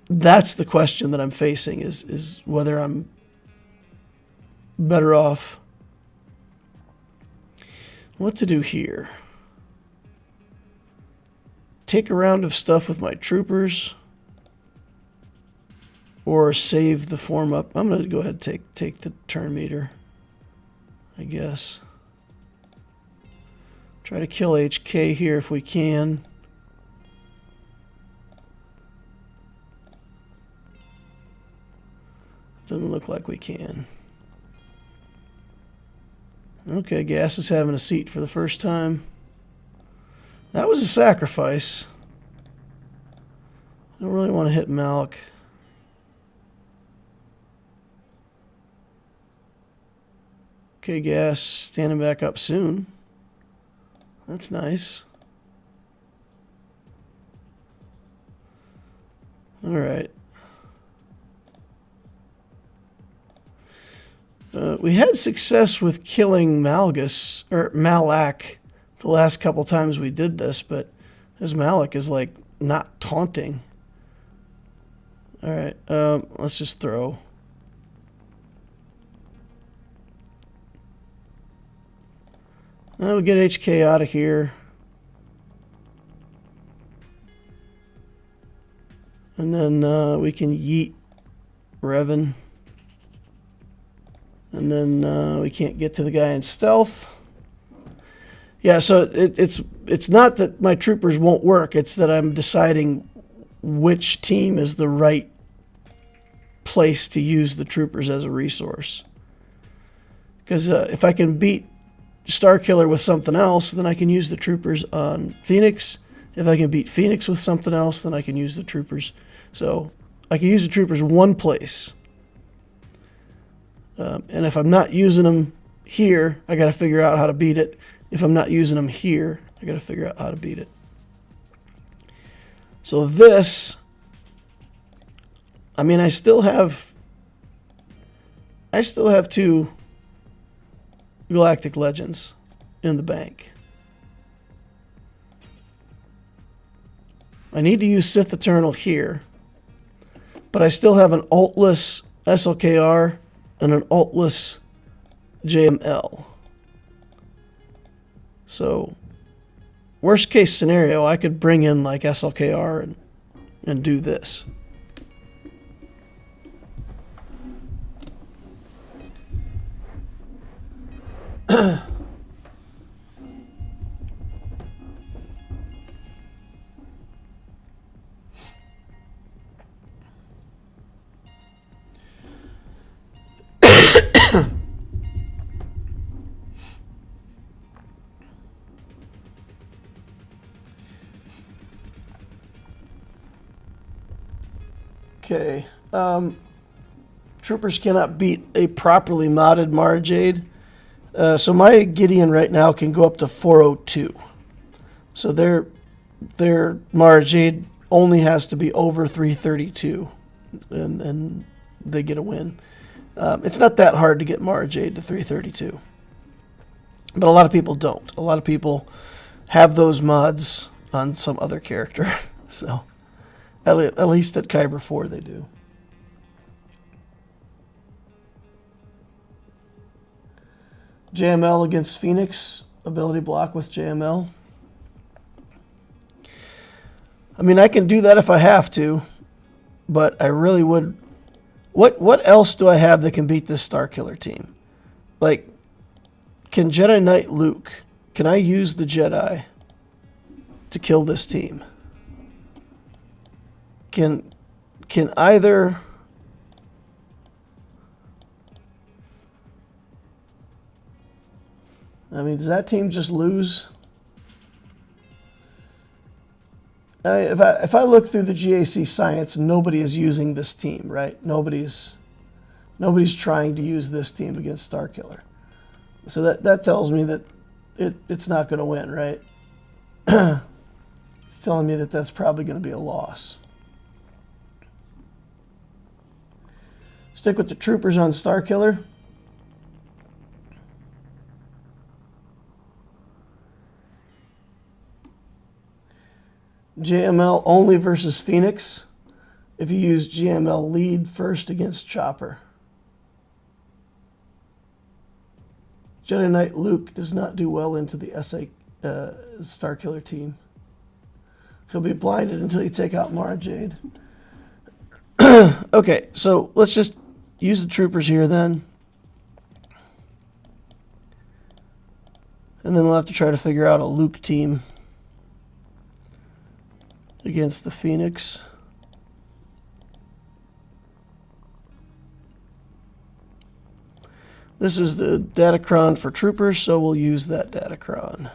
that's the question that I'm facing, is whether I'm better off. What to do here? Take a round of stuff with my troopers, or save the form up. I'm going to go ahead and take the turn meter, I guess. Try to kill HK here if we can. Doesn't look like we can. Okay, Gas is having a seat for the first time. That was a sacrifice. I don't really want to hit Malak. Okay, Gas standing back up soon. That's nice. All right. We had success with killing Malgus, or Malak, the last couple times we did this, but his Malak is like not taunting. All right, let's just throw. We'll get HK out of here. And then we can yeet Revan. And then we can't get to the guy in stealth. Yeah, so it's not that my troopers won't work. It's that I'm deciding which team is the right place to use the troopers as a resource. Because if I can beat Starkiller with something else, then I can use the troopers on Phoenix. If I can beat Phoenix with something else, then I can use the troopers. So I can use the troopers one place. And if I'm not using them here, I got to figure out how to beat it. If I'm not using them here, I got to figure out how to beat it. So this, I mean, I still have 2 Galactic Legends in the bank. I need to use Sith Eternal here, but I still have an altless SLKR and an altless JML. So, worst case scenario, I could bring in like SLKR and do this. Okay. Troopers cannot beat a properly modded Mara Jade. So my Gideon right now can go up to 402. So their Mara Jade only has to be over 332, and they get a win. It's not that hard to get Mara Jade to 332, but a lot of people don't. A lot of people have those mods on some other character. So at least at Kyber 4 they do. JML against Phoenix, ability block with JML. I mean, I can do that if I have to, but I really would. What else do I have that can beat this Starkiller team? Like, can Jedi Knight Luke, can I use the Jedi to kill this team? Can either... I mean, does that team just lose? I mean, if I look through the GAC science, nobody is using this team, right? Nobody's trying to use this team against Starkiller. So that tells me that it's not going to win, right? It's telling me that that's probably going to be a loss. Stick with the troopers on Starkiller. JML only versus Phoenix if you use JML lead first against Chopper. Jedi Knight Luke does not do well into the Starkiller team. He'll be blinded until you take out Mara Jade. Okay, so let's just use the troopers here then. And then we'll have to try to figure out a Luke team against the Phoenix. This is the Datacron for troopers, so we'll use that Datacron.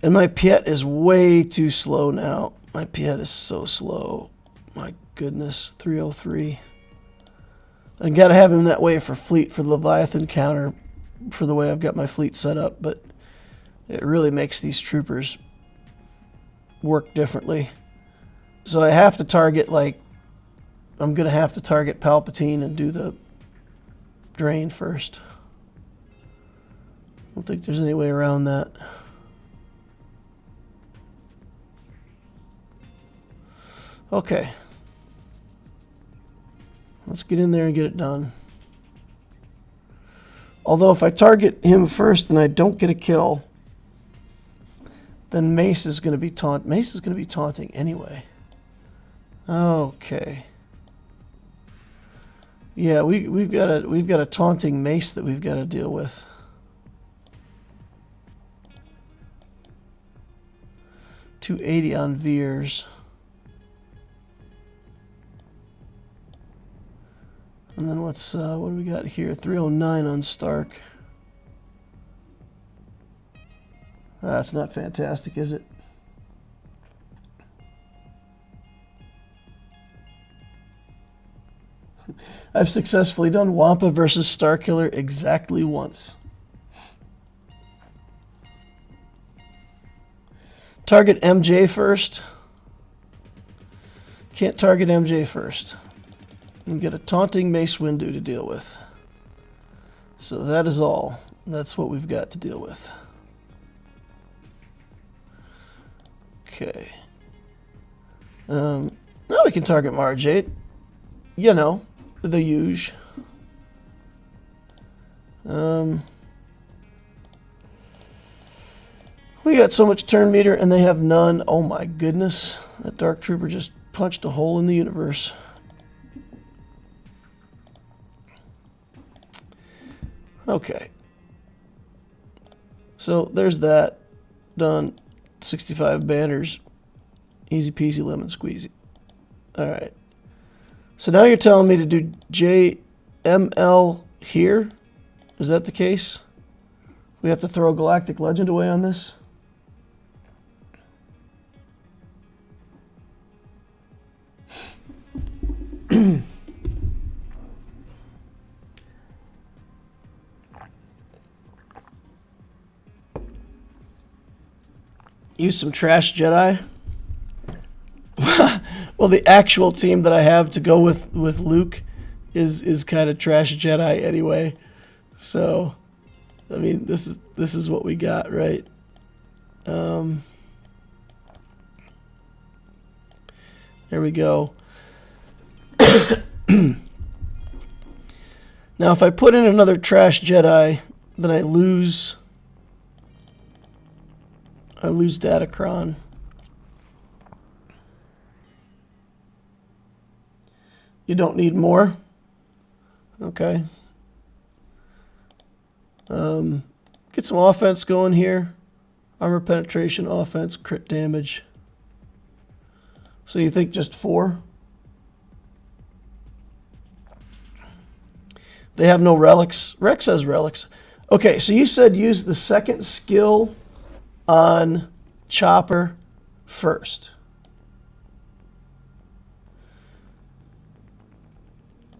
And my Piet is way too slow now. My Piet is so slow. My goodness, 303. I gotta have him that way for fleet for the Leviathan counter, for the way I've got my fleet set up, but it really makes these troopers work differently. So I have to target, like, I'm going to have to target Palpatine and do the drain first. I don't think there's any way around that. Okay. Let's get in there and get it done. Although if I target him first and I don't get a kill, then Mace is going to be taunting anyway. Okay. Yeah, we've got a taunting mace that we've got to deal with. $280 on Veers. And then what's what do we got here? 309 on Stark. That's not fantastic, is it? I've successfully done Wampa versus Starkiller exactly once. Target MJ first. Can't target MJ first. And get a taunting Mace Windu to deal with. So that is all. That's what we've got to deal with. Okay. Now we can target Marjade. You know, the huge. We got so much turn meter and they have none. Oh my goodness. That Dark Trooper just punched a hole in the universe. Okay. So there's that. Done. 65 banners. Easy peasy lemon squeezy. Alright. So now you're telling me to do JML here? Is that the case? We have to throw a Galactic Legend away on this? Use some trash Jedi. Well, the actual team that I have to go with Luke is kind of trash Jedi anyway. So, I mean, this is what we got, right? There we go. Now, if I put in another trash Jedi, then I lose Datacron. You don't need more? Okay. Get some offense going here. Armor penetration, offense, crit damage. So you think just 4? They have no relics. Rex has relics. Okay, so you said use the second skill on Chopper first.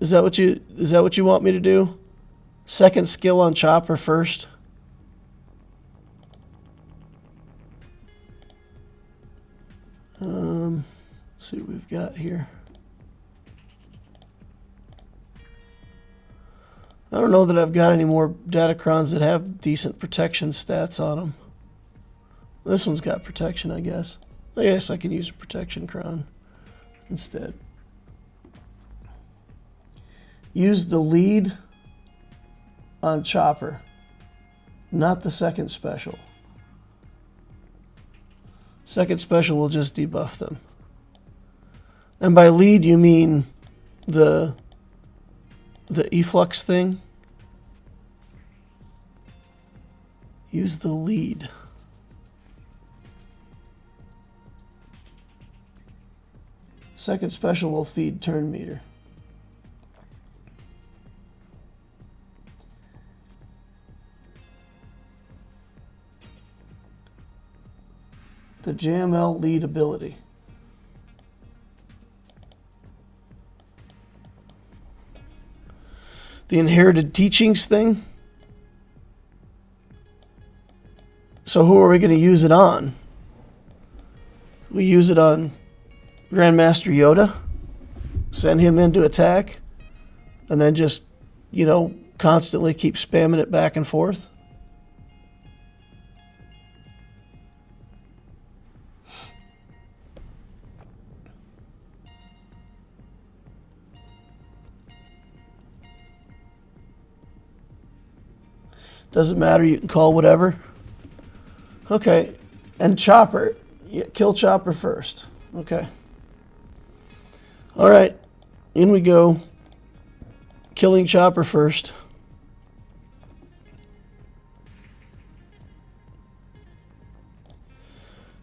Is that what you want me to do? Second skill on Chopper first? Let's see what we've got here. I don't know that I've got any more Datacrons that have decent protection stats on them. This one's got protection, I guess. I guess I can use a protection cron instead. Use the lead on Chopper, not the second special. Second special will just debuff them. And by lead, you mean the efflux thing? Use the lead. Second special will feed turn meter. The JML lead ability. The inherited teachings thing. So who are we going to use it on? We use it on Grandmaster Yoda, send him in to attack, and then just, you know, constantly keep spamming it back and forth. Doesn't matter, you can call whatever. Okay, and Chopper, kill Chopper first. Okay. All right, in we go. killing chopper first.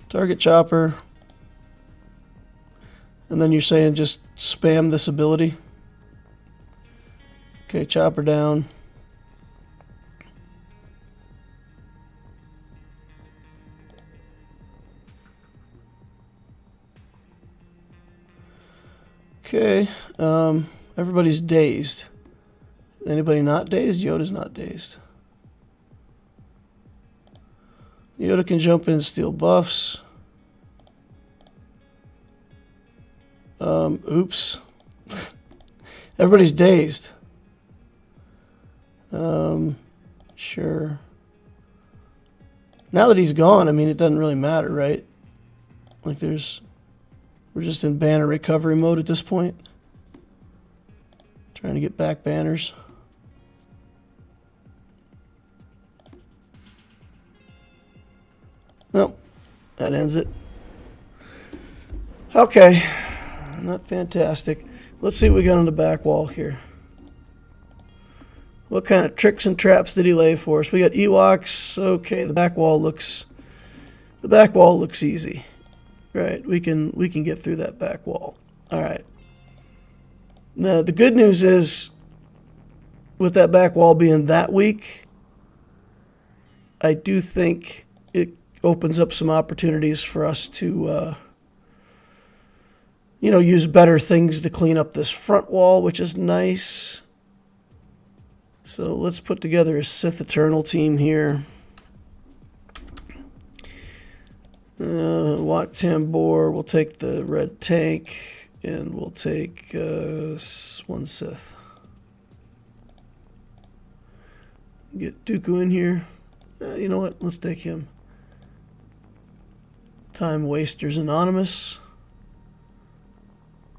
Target chopper. And then you're saying just spam this ability. Okay, chopper down. Okay, everybody's dazed. Anybody not dazed? Yoda's not dazed. Yoda can jump in and steal buffs. Oops. Everybody's dazed. Sure. Now that he's gone, I mean, it doesn't really matter, right? Like we're just in banner recovery mode at this point. Trying to get back banners. Nope. That ends it. Okay. Not fantastic. Let's see what we got on the back wall here. What kind of tricks and traps did he lay for us? We got Ewoks. Okay, the back wall looks easy. Right, we can get through that back wall. All right. Now, the good news is, with that back wall being that weak, I do think it opens up some opportunities for us to, use better things to clean up this front wall, which is nice. So let's put together a Sith Eternal team here. Wat Tambor, we'll take the red tank, and we'll take one Sith. Get Dooku in here. You know what? Let's take him. Time Wasters Anonymous.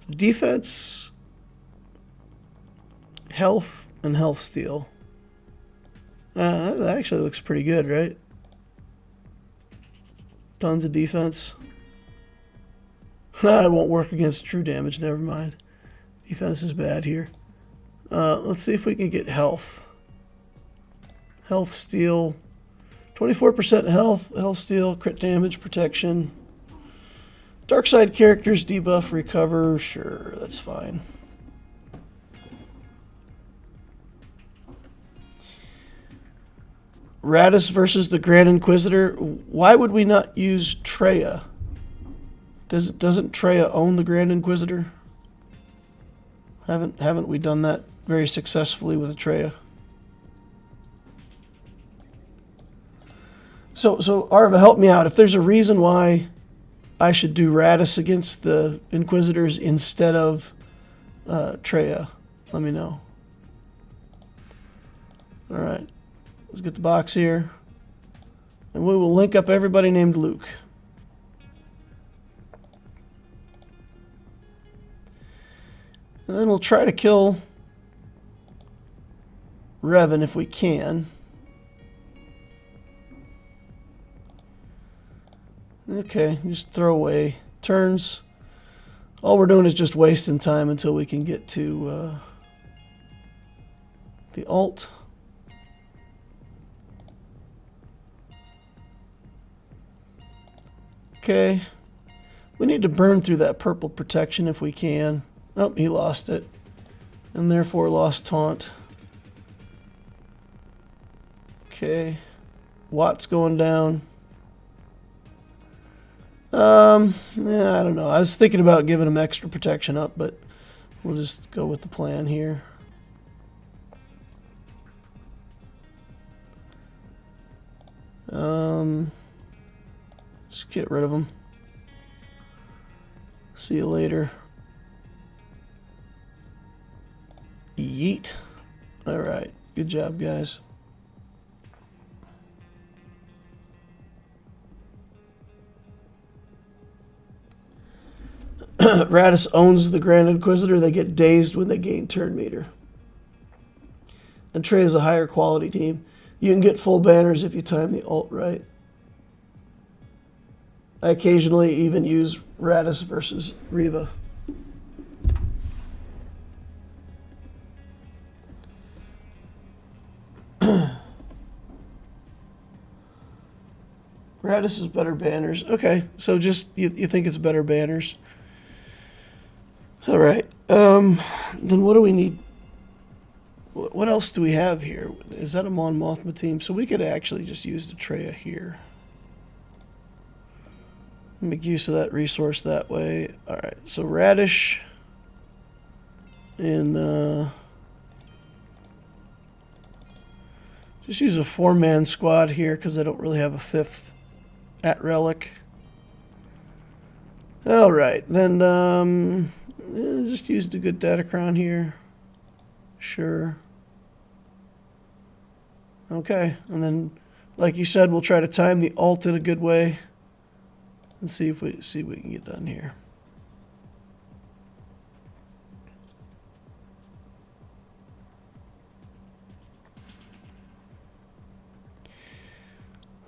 Defense, health, and health steal. That actually looks pretty good, right? Tons of defense. It won't work against true damage, never mind. Defense is bad here. Let's see if we can get health. Health steal. 24% health steal, crit damage, protection. Dark side characters, debuff, recover. Sure, that's fine. Radis versus the Grand Inquisitor. Why would we not use Traya? Doesn't Traya own the Grand Inquisitor? Haven't we done that very successfully with Traya? So Arva, help me out. If there's a reason why I should do Radis against the Inquisitors instead of Traya, let me know. All right. Let's get the box here. And we will link up everybody named Luke. And then we'll try to kill Revan if we can. Okay, just throw away turns. All we're doing is just wasting time until we can get to the alt. Okay, we need to burn through that purple protection if we can. Oh, he lost it, and therefore lost taunt. Okay, Watt's going down. Yeah, I don't know. I was thinking about giving him extra protection up, but we'll just go with the plan here. Let's get rid of him. See you later. Yeet. All right. Good job, guys. Radis owns the Grand Inquisitor. They get dazed when they gain turn meter. And Trey is a higher quality team. You can get full banners if you time the ult right. I occasionally even use Radis versus Reva. Radis is better banners. Okay, so just you think it's better banners. All right. Then what do we need? What else do we have here? Is that a Mon Mothma team? So we could actually just use the Treya here. Make use of that resource that way. All right, so Radish and just use a 4-man squad here because I don't really have a 5th at Relic. All right, then just use the good Datacron here. Sure. Okay, and then, like you said, we'll try to time the ult in a good way and see if we can get done here.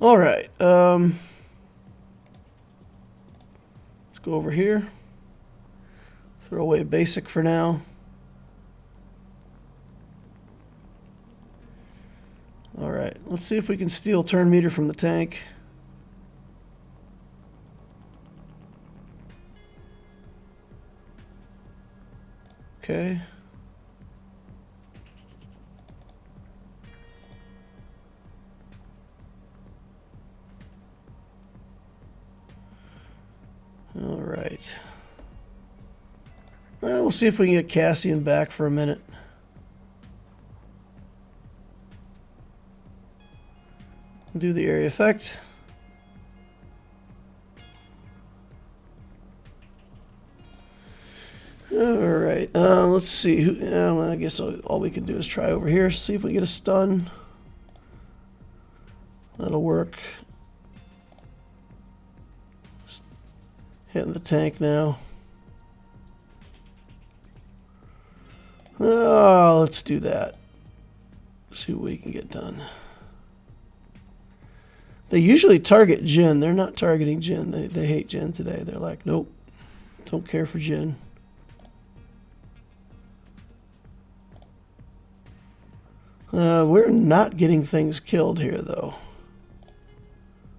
All right, let's go over here. Throw away basic for now. All right, let's see if we can steal turn meter from the tank. Okay. All right. Well, we'll see if we can get Cassian back for a minute. Do the area effect. All right, let's see. I guess all we can do is try over here. See if we get a stun. That'll work. Just hitting the tank now. Oh, let's do that. See what we can get done. They usually target Jhin. They're not targeting Jhin. They hate Jhin today. They're like, nope, don't care for Jhin. We're not getting things killed here, though,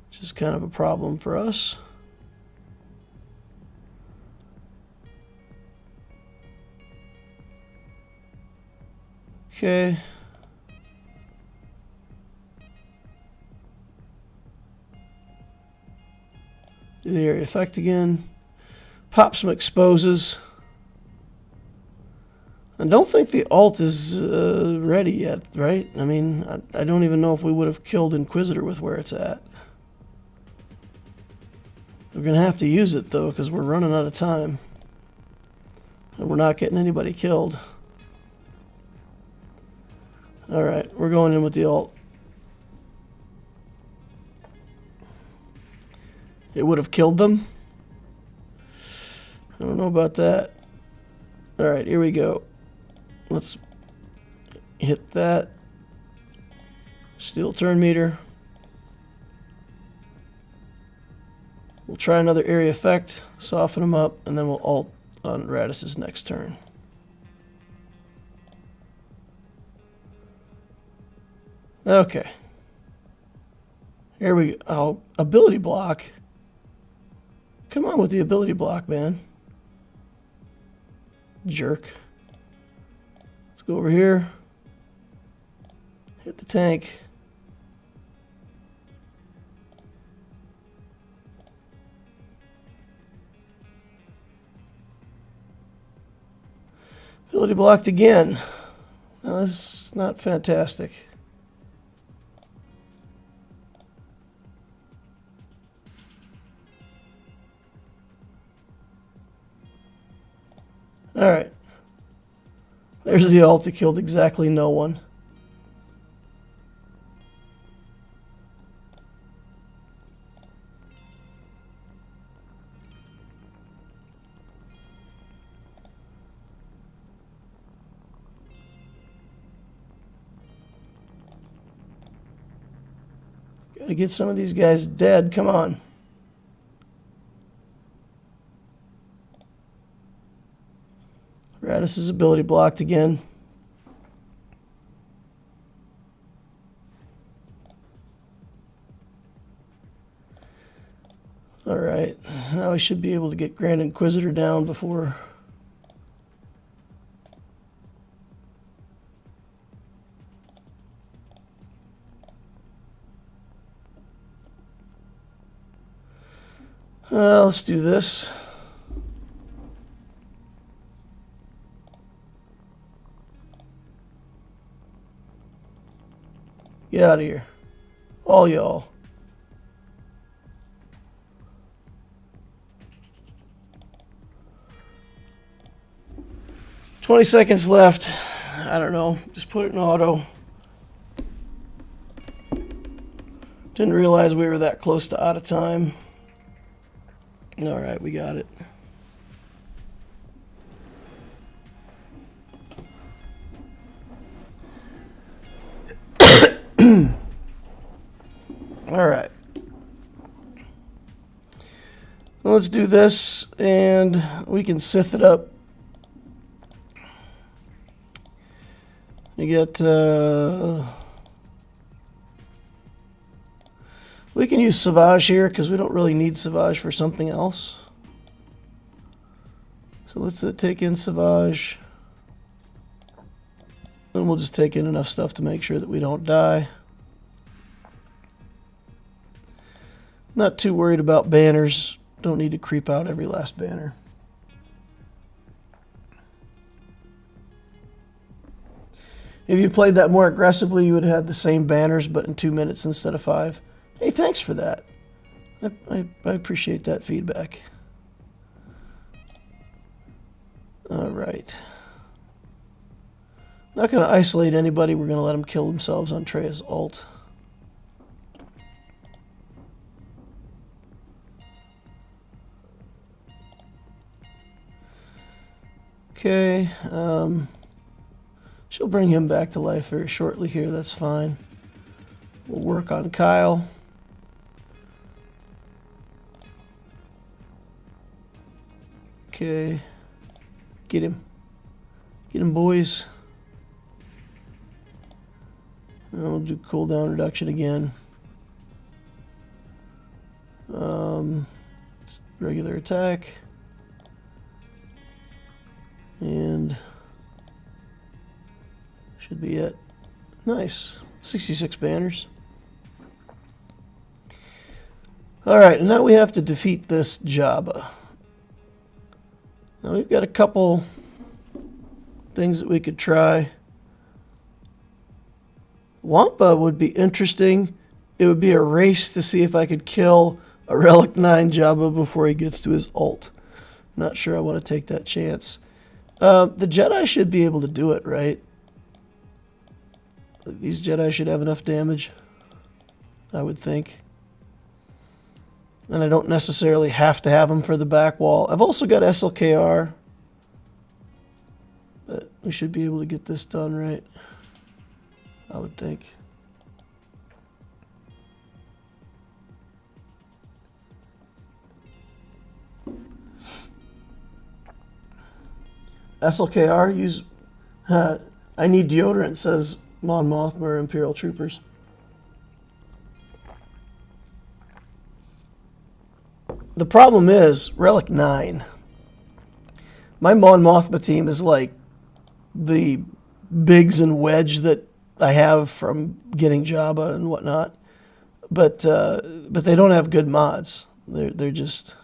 which is kind of a problem for us. Okay. Do the area effect again. Pop some exposes. I don't think the ult is ready yet, right? I mean, I don't even know if we would have killed Inquisitor with where it's at. We're going to have to use it, though, because we're running out of time. And we're not getting anybody killed. All right, we're going in with the ult. It would have killed them. I don't know about that. All right, here we go. Let's hit that. Steal turn meter. We'll try another area effect, soften them up, and then we'll ult on Radis's next turn. Okay. Here we go. Oh, ability block. Come on with the ability block, man. Jerk. Let's go over here. Hit the tank. Ability blocked again. Now, this is not fantastic. All right. There's the ult that killed exactly no one. Gotta get some of these guys dead. Come on. Radis's ability blocked again. should be able to get Grand Inquisitor down before... let's do this. Get out of here. All y'all. $20 seconds left. I don't know. Just put it in auto. Didn't realize we were that close to out of time. All right, we got it. All right. Well, let's do this, and we can sith it up. You get... we can use Sauvage here because we don't really need Sauvage for something else. So let's take in Sauvage. And we'll just take in enough stuff to make sure that we don't die. Not too worried about banners. Don't need to creep out every last banner. If you played that more aggressively, you would have had the same banners, but in 2 minutes instead of 5. Hey, thanks for that. I appreciate that feedback. All right. Not going to isolate anybody. We're going to let them kill themselves on Treya's ult. Okay. She'll bring him back to life very shortly here. That's fine. We'll work on Kyle. Okay. Get him. Get him, boys. And we'll do cooldown reduction again. Regular attack. And should be it. Nice. 66 banners. Alright, and now we have to defeat this Jabba. Now we've got a couple things that we could try. Wampa would be interesting. It would be a race to see if I could kill a Relic 9 Jabba before he gets to his ult. Not sure I want to take that chance. The Jedi should be able to do it, right? These Jedi should have enough damage, I would think. And I don't necessarily have to have them for the back wall. I've also got SLKR. But we should be able to get this done, right? I would think. SLKR, use... I need deodorant, says Mon Mothma Imperial Troopers. The problem is, Relic 9. My Mon Mothma team is like the Biggs and Wedge that I have from getting Jabba and whatnot. But they don't have good mods. They're just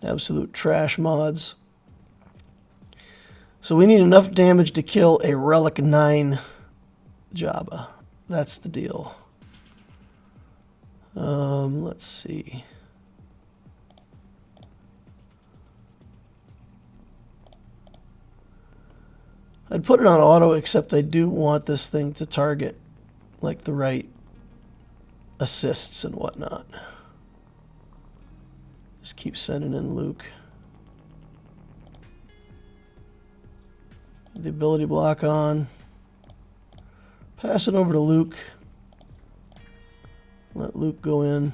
absolute trash mods. So we need enough damage to kill a Relic 9 Jabba. That's the deal. Let's see. I'd put it on auto, except I do want this thing to target like the right assists and whatnot. Just keep sending in Luke. The ability block on. Pass it over to Luke. Let Luke go in.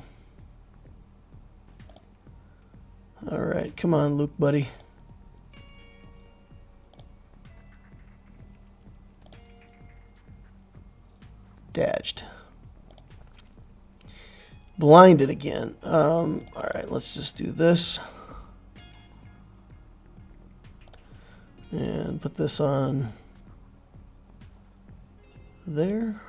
Alright, come on, Luke, buddy. Dashed. blinded again. All right, let's just do this. And put this on there.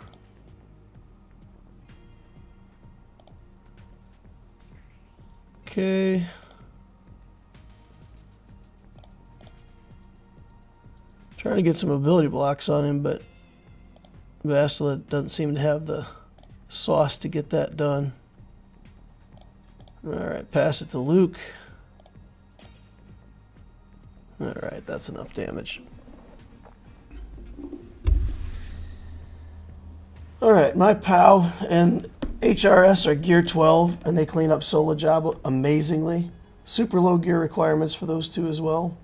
Okay. Trying to get some ability blocks on him, but Vastila doesn't seem to have the sauce to get that done. Alright, pass it to Luke. Alright, that's enough damage. Alright, my POW and HRS are gear 12, and they clean up solo job amazingly. Super low gear requirements for those two as well.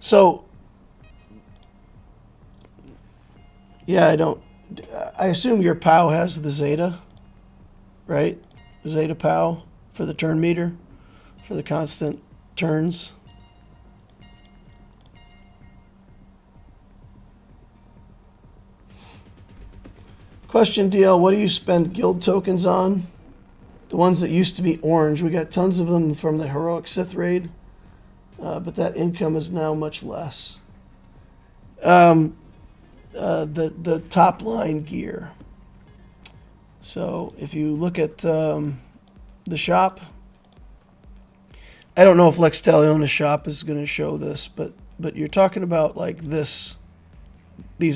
So, yeah, I assume your POW has the Zeta, right? The Zeta POW for the turn meter, for the constant turns. Question, DL, what do you spend guild tokens on? The ones that used to be orange. We got tons of them from the Heroic Sith raid, but that income is now much less. The top line gear. So if you look at the shop, I don't know if Lex Taliona's shop is going to show this, but you're talking about like these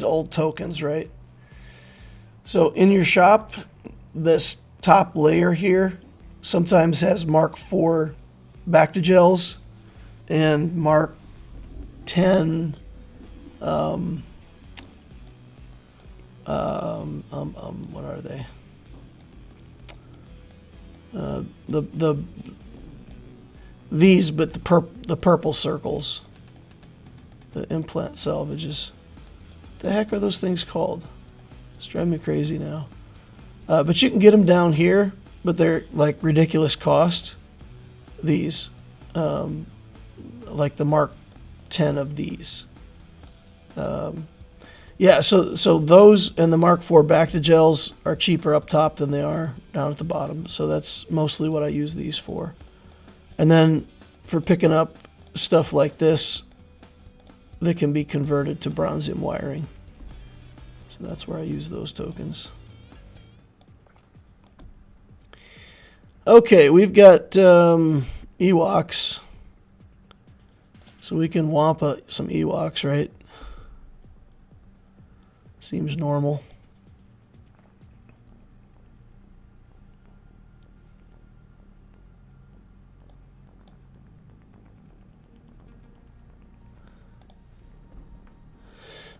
old tokens, right? So in your shop, this top layer here sometimes has Mark IV Bactigels and Mark 10 what are they? These, but the purple circles, the implant salvages. The heck are those things called? It's driving me crazy now. But you can get them down here, but they're like ridiculous cost. These, like the Mark 10 of these. Yeah, so those and the Mark IV Bactigels are cheaper up top than they are down at the bottom. So that's mostly what I use these for. And then for picking up stuff like this, that can be converted to bronzium wiring. So that's where I use those tokens. Okay, we've got Ewoks. So we can wampa some Ewoks, right? Seems normal.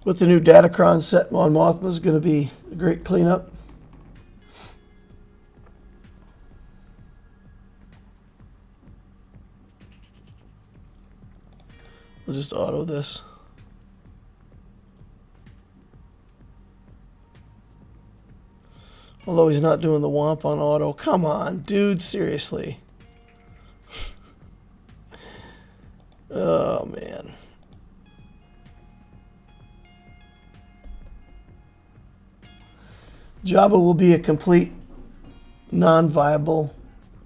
With the new Datacron set on Mothma is going to be a great cleanup. We'll just auto this. Although he's not doing the womp on auto. Come on, dude, seriously. Oh, man. Jabba will be a complete non-viable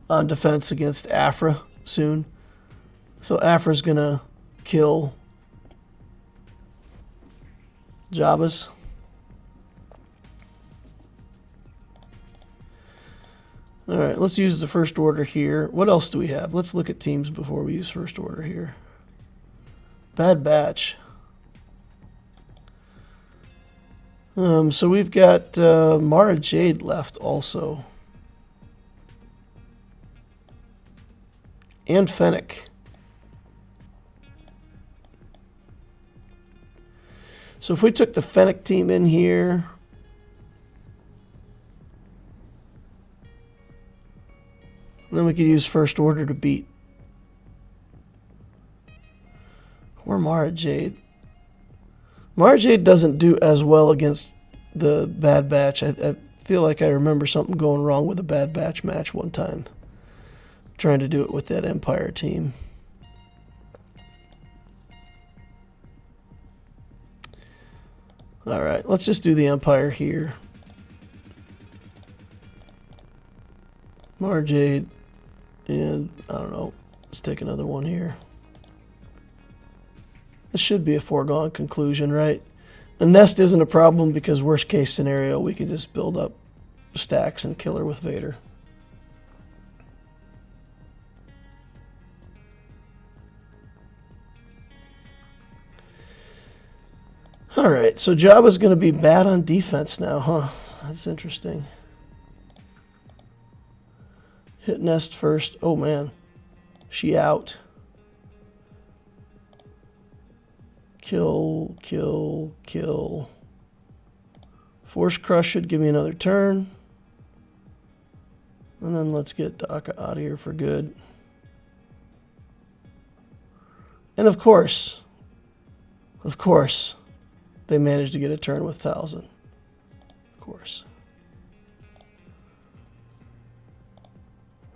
on defense against Afra soon. So Afra's going to kill Jabba's. All right, let's use the first order here. What else do we have? Let's look at teams before we use first order here. Bad Batch. So we've got Mara Jade left also. And Fennec. So if we took the Fennec team in here, then we could use first order to beat. Or Mara Jade. Mara Jade doesn't do as well against the Bad Batch. I feel like I remember something going wrong with a Bad Batch match one time. Trying to do it with that Empire team. Alright, let's just do the Empire here. Marjade, and I don't know, let's take another one here. This should be a foregone conclusion, right? A nest isn't a problem because worst case scenario, we can just build up stacks and kill her with Vader. Alright, so Jabba's going to be bad on defense now, huh? That's interesting. Hit nest first. Oh man. She out. Kill, kill, kill. Force Crush should give me another turn. And then let's get Daka out of here for good. And of course, they managed to get a turn with Talzin. Of course.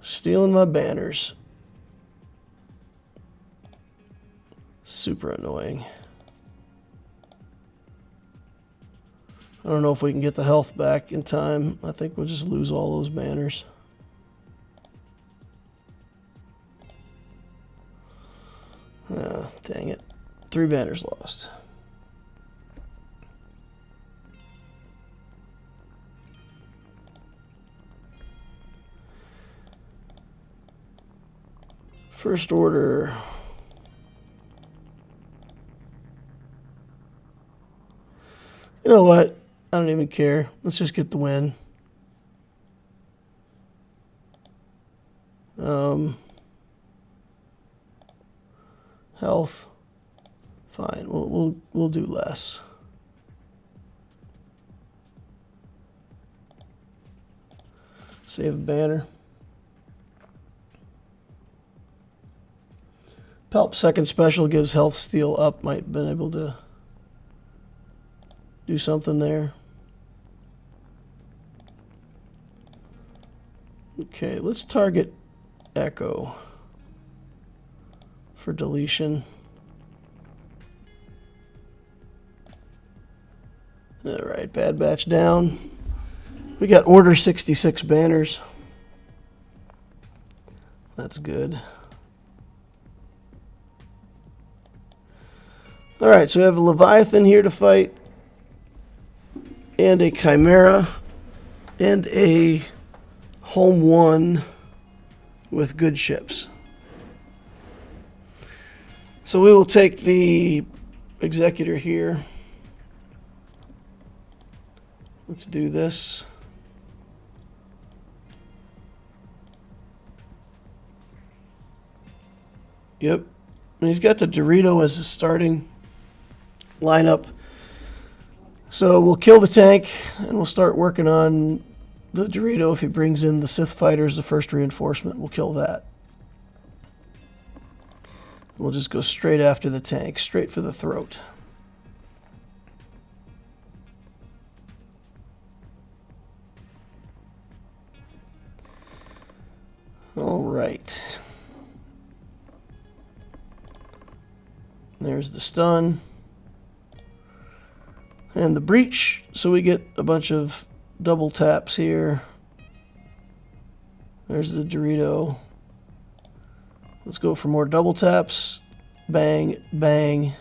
Stealing my banners. Super annoying. I don't know if we can get the health back in time. I think we'll just lose all those banners. Dang it. 3 banners lost. First Order. You know what? I don't even care. Let's just get the win. Health. Fine. We'll do less. Save a banner. Palp second special gives health steal up. Might have been able to do something there. Okay, let's target Echo for deletion. Alright, Bad Batch down. We got Order 66 banners. That's good. Alright, so we have a Leviathan here to fight, and a Chimera, and a Home 1 with good ships. So we will take the Executor here. Let's do this. Yep. And he's got the Dorito as a starting lineup. So we'll kill the tank and we'll start working on the Dorito. If he brings in the Sith fighters, the first reinforcement, we'll kill that. We'll just go straight after the tank, straight for the throat. All right. There's the stun. And the breach, so we get a bunch of double taps here. There's the Dorito. Let's go for more double taps. Bang, bang.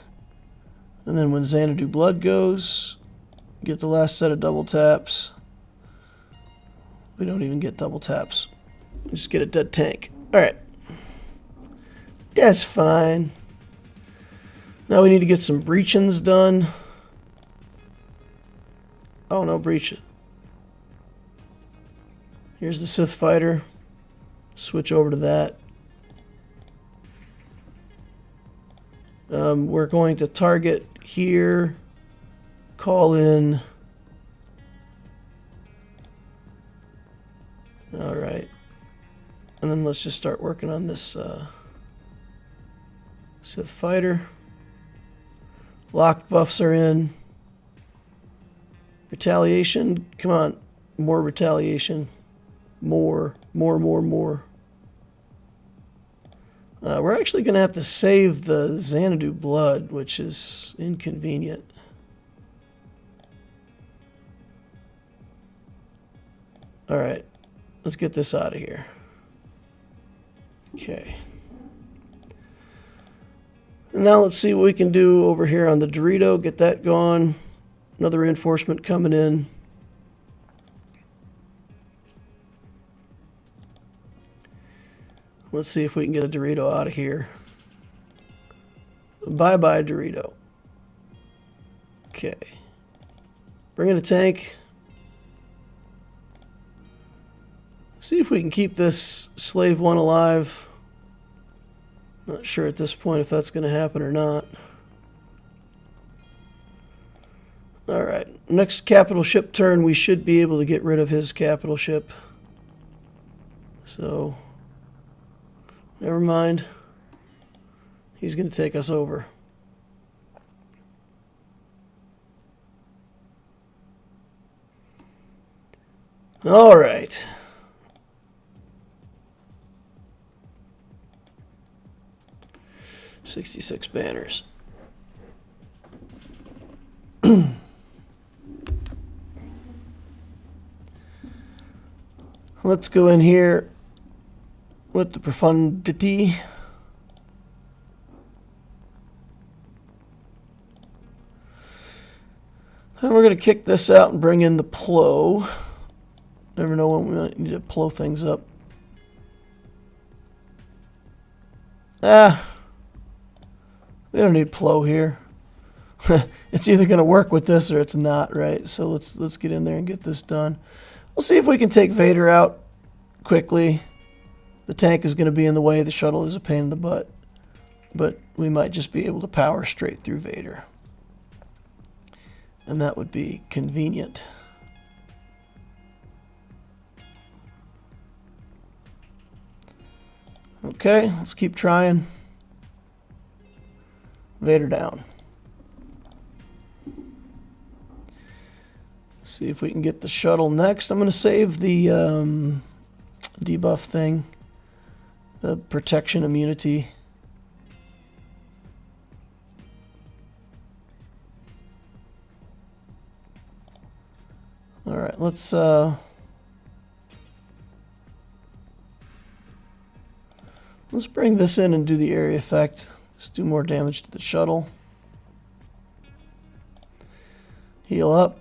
And then when Xanadu Blood goes, get the last set of double taps. We don't even get double taps. We just get a dead tank. Alright. That's fine. Now we need to get some breach-ins done. Oh, no breach. Here's the Sith fighter. Switch over to that. We're going to target here. Call in. Alright. And then let's just start working on this Sith fighter. Locked buffs are in. Retaliation. Come on. More retaliation. More. We're actually going to have to save the Xanadu Blood, which is inconvenient. All right, let's get this out of here. Okay. Now let's see what we can do over here on the Dorito. Get that going. Another reinforcement coming in. Let's see if we can get a Dorito out of here. Bye-bye, Dorito. Okay. Bring in a tank. See if we can keep this slave one alive. Not sure at this point if that's going to happen or not. Alright, next capital ship turn, we should be able to get rid of his capital ship. So, never mind. He's going to take us over. Alright. $66 banners. Let's go in here with the profundity. And we're going to kick this out and bring in the plow. Never know when we might need to plow things up. We don't need plow here. It's either going to work with this or it's not, right? So let's get in there and get this done. We'll see if we can take Vader out quickly. The tank is going to be in the way. The shuttle is a pain in the butt. But we might just be able to power straight through Vader. And that would be convenient. Okay, let's keep trying. Vader down. See if we can get the shuttle next. I'm going to save the debuff thing. The protection immunity. Alright, let's bring this in and do the area effect. Let's do more damage to the shuttle. Heal up.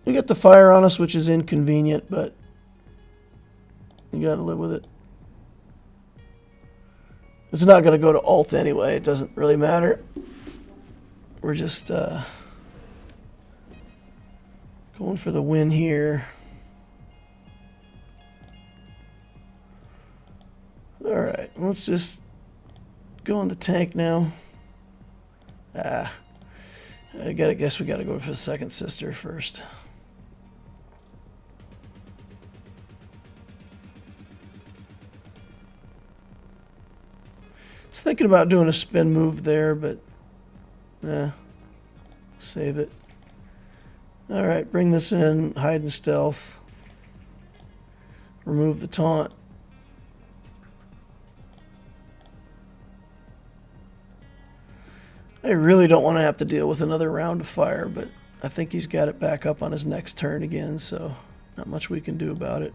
We got the fire on us, which is inconvenient, but you gotta live with it. It's not gonna go to alt anyway. It doesn't really matter. We're just going for the win here. Alright, let's just go in the tank now. I guess we gotta go for the second sister first. I was thinking about doing a spin move there, but save it. Alright, bring this in, hide and stealth. Remove the taunt. I really don't want to have to deal with another round of fire, but I think he's got it back up on his next turn again, so not much we can do about it.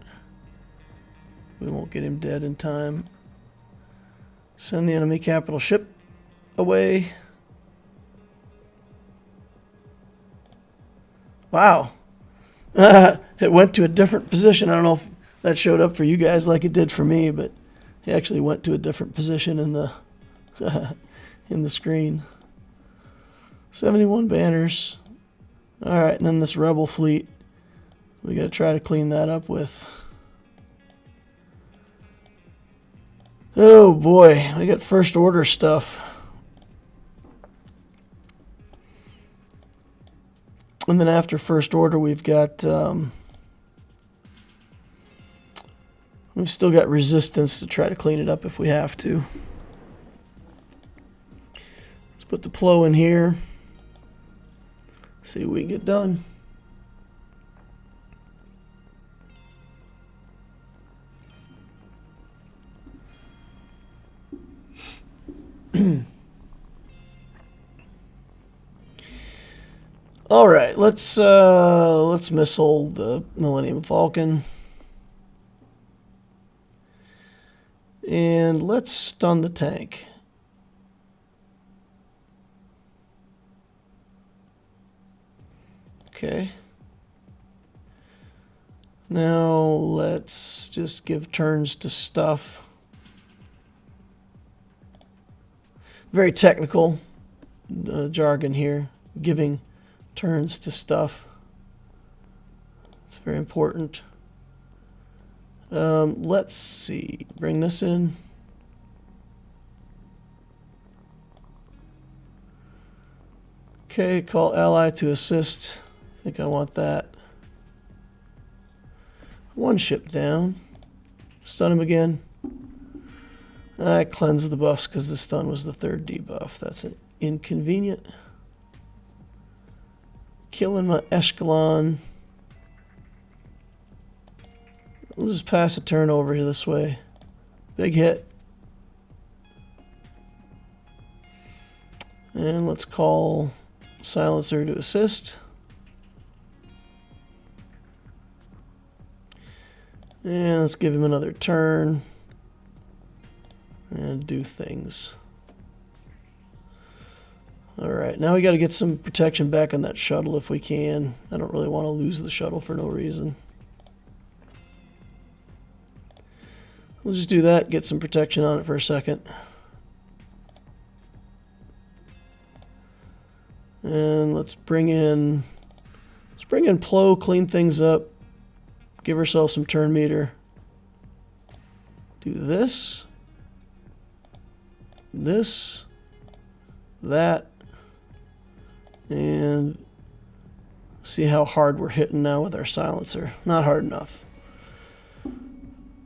We won't get him dead in time. Send the enemy capital ship away. Wow. It went to a different position. I don't know if that showed up for you guys like it did for me, but he actually went to a different position in the in the screen. 71 banners. Alright, and then this rebel fleet. We gotta try to clean that up with. Oh boy, we got first order stuff. And then after first order we've got we've still got resistance to try to clean it up if we have to. Let's put the plow in here. See what we can get done. All right, let's missile the Millennium Falcon. And let's stun the tank. Okay. Now let's just give turns to stuff. Very technical jargon here, giving turns to stuff. It's very important. Let's see, bring this in. Okay, call ally to assist. I think I want that. One ship down. Stun him again. I cleanse the buffs because the stun was the third debuff. That's an inconvenient. Killing my Eshkelon. We'll just pass a turn over here this way. Big hit. And let's call Silencer to assist. And let's give him another turn. And do things. Alright, now we got to get some protection back on that shuttle if we can. I don't really want to lose the shuttle for no reason. We'll just do that, get some protection on it for a second. And let's bring in Plo, clean things up, give ourselves some turn meter. Do this, that, and see how hard we're hitting now with our silencer. Not hard enough.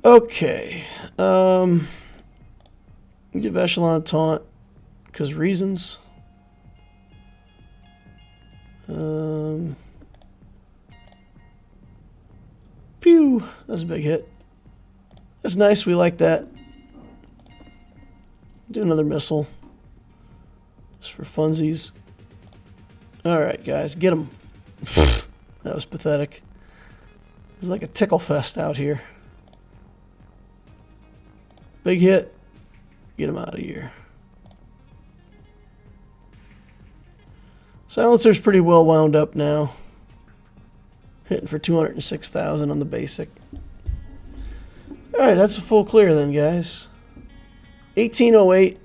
Okay. Give Echelon taunt because reasons. Pew! That's a big hit. That's nice. We like that. Do another missile. Just for funsies. Alright, guys. Get him. That was pathetic. It's like a tickle fest out here. Big hit. Get him out of here. Silencer's pretty well wound up now. Hitting for 206,000 on the basic. Alright, that's a full clear then, guys. 1808.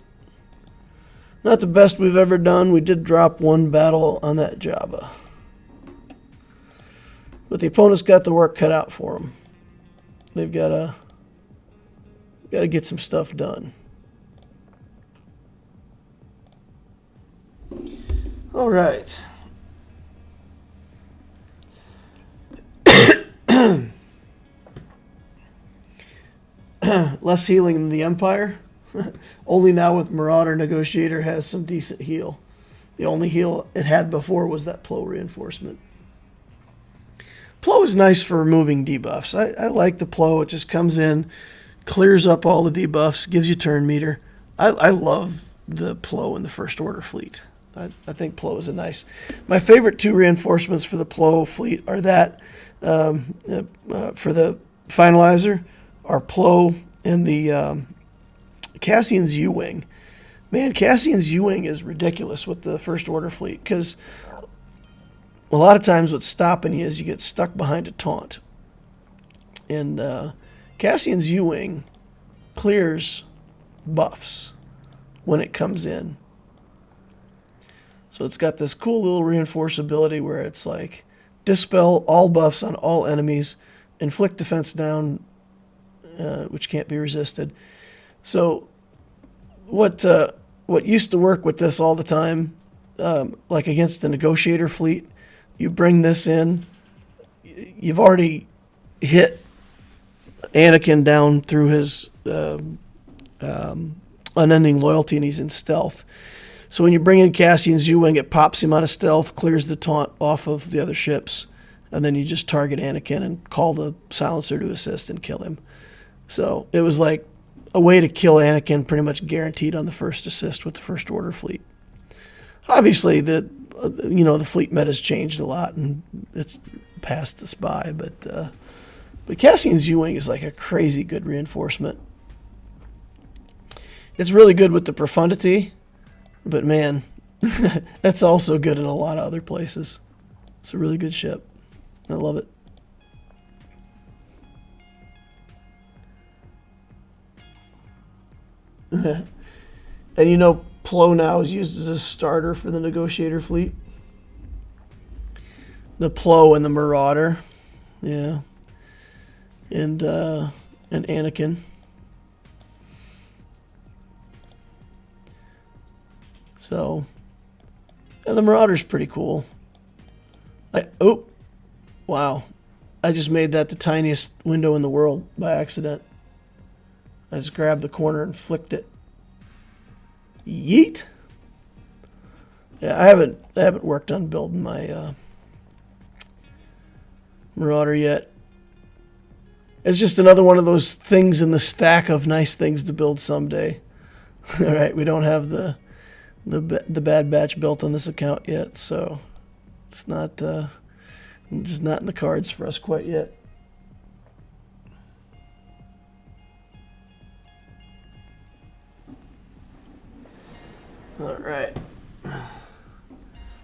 Not the best we've ever done. We did drop one battle on that Java. But the opponent's got the work cut out for them. They've got to get some stuff done. All right. Less healing than the Empire. Only now with Marauder Negotiator has some decent heal. The only heal it had before was that Plo reinforcement. Plo is nice for removing debuffs. I like the Plo. It just comes in, clears up all the debuffs, gives you turn meter. I love the Plo in the First Order fleet. I think Plo is a nice. My favorite two reinforcements for the Plo fleet are that for the finalizer are Plo and the Cassian's U-Wing. Man, Cassian's U-Wing is ridiculous with the First Order fleet because a lot of times what's stopping you is you get stuck behind a taunt. And Cassian's U-Wing clears buffs when it comes in. So it's got this cool little reinforceability where it's like dispel all buffs on all enemies, inflict defense down, which can't be resisted. So what used to work with this all the time, like against the Negotiator fleet, you bring this in, you've already hit Anakin down through his unending loyalty and he's in stealth. So when you bring in Cassian's U-Wing, it pops him out of stealth, clears the taunt off of the other ships, and then you just target Anakin and call the silencer to assist and kill him. So it was like a way to kill Anakin pretty much guaranteed on the first assist with the First Order fleet. Obviously, the fleet meta's changed a lot and it's passed us by, but Cassian's U-Wing is like a crazy good reinforcement. It's really good with the profundity, but man, that's also good in a lot of other places. It's a really good ship. I love it. And you know, Plo now is used as a starter for the negotiator fleet. The Plo and the Marauder. Yeah. And Anakin. So, and the Marauder's pretty cool. Oh, wow. I just made that the tiniest window in the world by accident. I just grabbed the corner and flicked it. Yeet. Yeah, I haven't worked on building my Marauder yet. It's just another one of those things in the stack of nice things to build someday. All right, we don't have the Bad Batch built on this account yet, so it's not just not in the cards for us quite yet. All right.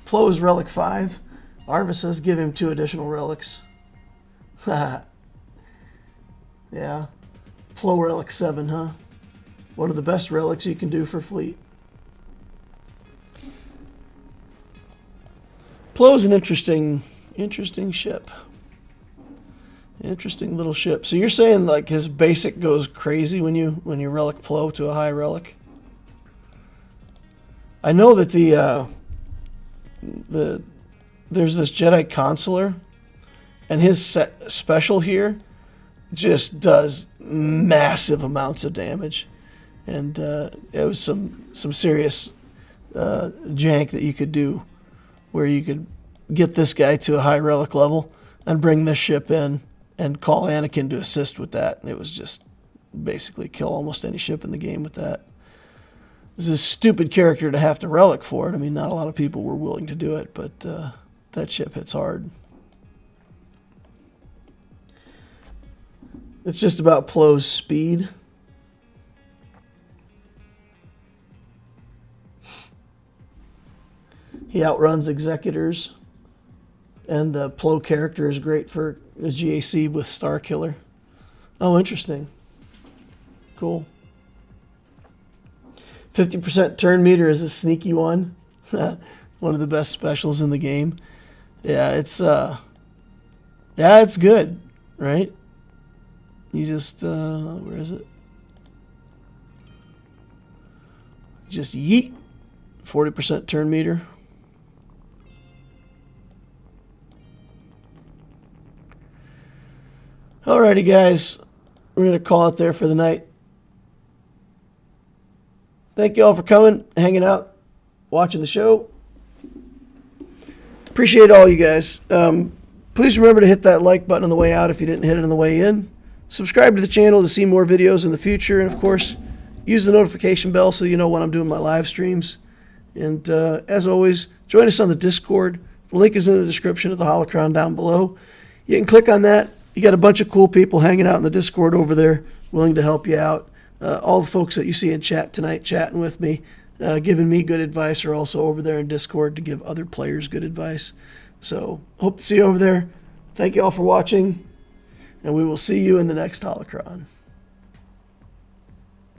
Plo is Relic 5. Arva says give him 2 additional relics. Yeah. Plo Relic 7, huh? One of the best relics you can do for fleet. Plo's an interesting ship. Interesting little ship. So you're saying like his basic goes crazy when you relic Plo to a high relic? I know that there's this Jedi Consular, and his special here just does massive amounts of damage, and it was some serious jank that you could do, where you could get this guy to a high relic level and bring this ship in and call Anakin to assist with that, and it was just basically kill almost any ship in the game with that. This is a stupid character to have to relic for it. I mean, not a lot of people were willing to do it, but that ship hits hard. It's just about Plo's speed. He outruns Executors. And the Plo character is great for a GAC with Star Killer. Oh, interesting. Cool. 50% turn meter is a sneaky one. One of the best specials in the game. Yeah, it's good, right? You just where is it? Just yeet. 40% turn meter. Alrighty, guys. We're going to call it there for the night. Thank you all for coming, hanging out, watching the show. Appreciate all you guys. Please remember to hit that like button on the way out if you didn't hit it on the way in. Subscribe to the channel to see more videos in the future. And, of course, use the notification bell so you know when I'm doing my live streams. And, as always, join us on the Discord. The link is in the description of the holocron down below. You can click on that. You got a bunch of cool people hanging out in the Discord over there willing to help you out. All the folks that you see in chat tonight chatting with me, giving me good advice, are also over there in Discord to give other players good advice. So, hope to see you over there. Thank you all for watching, and we will see you in the next holocron.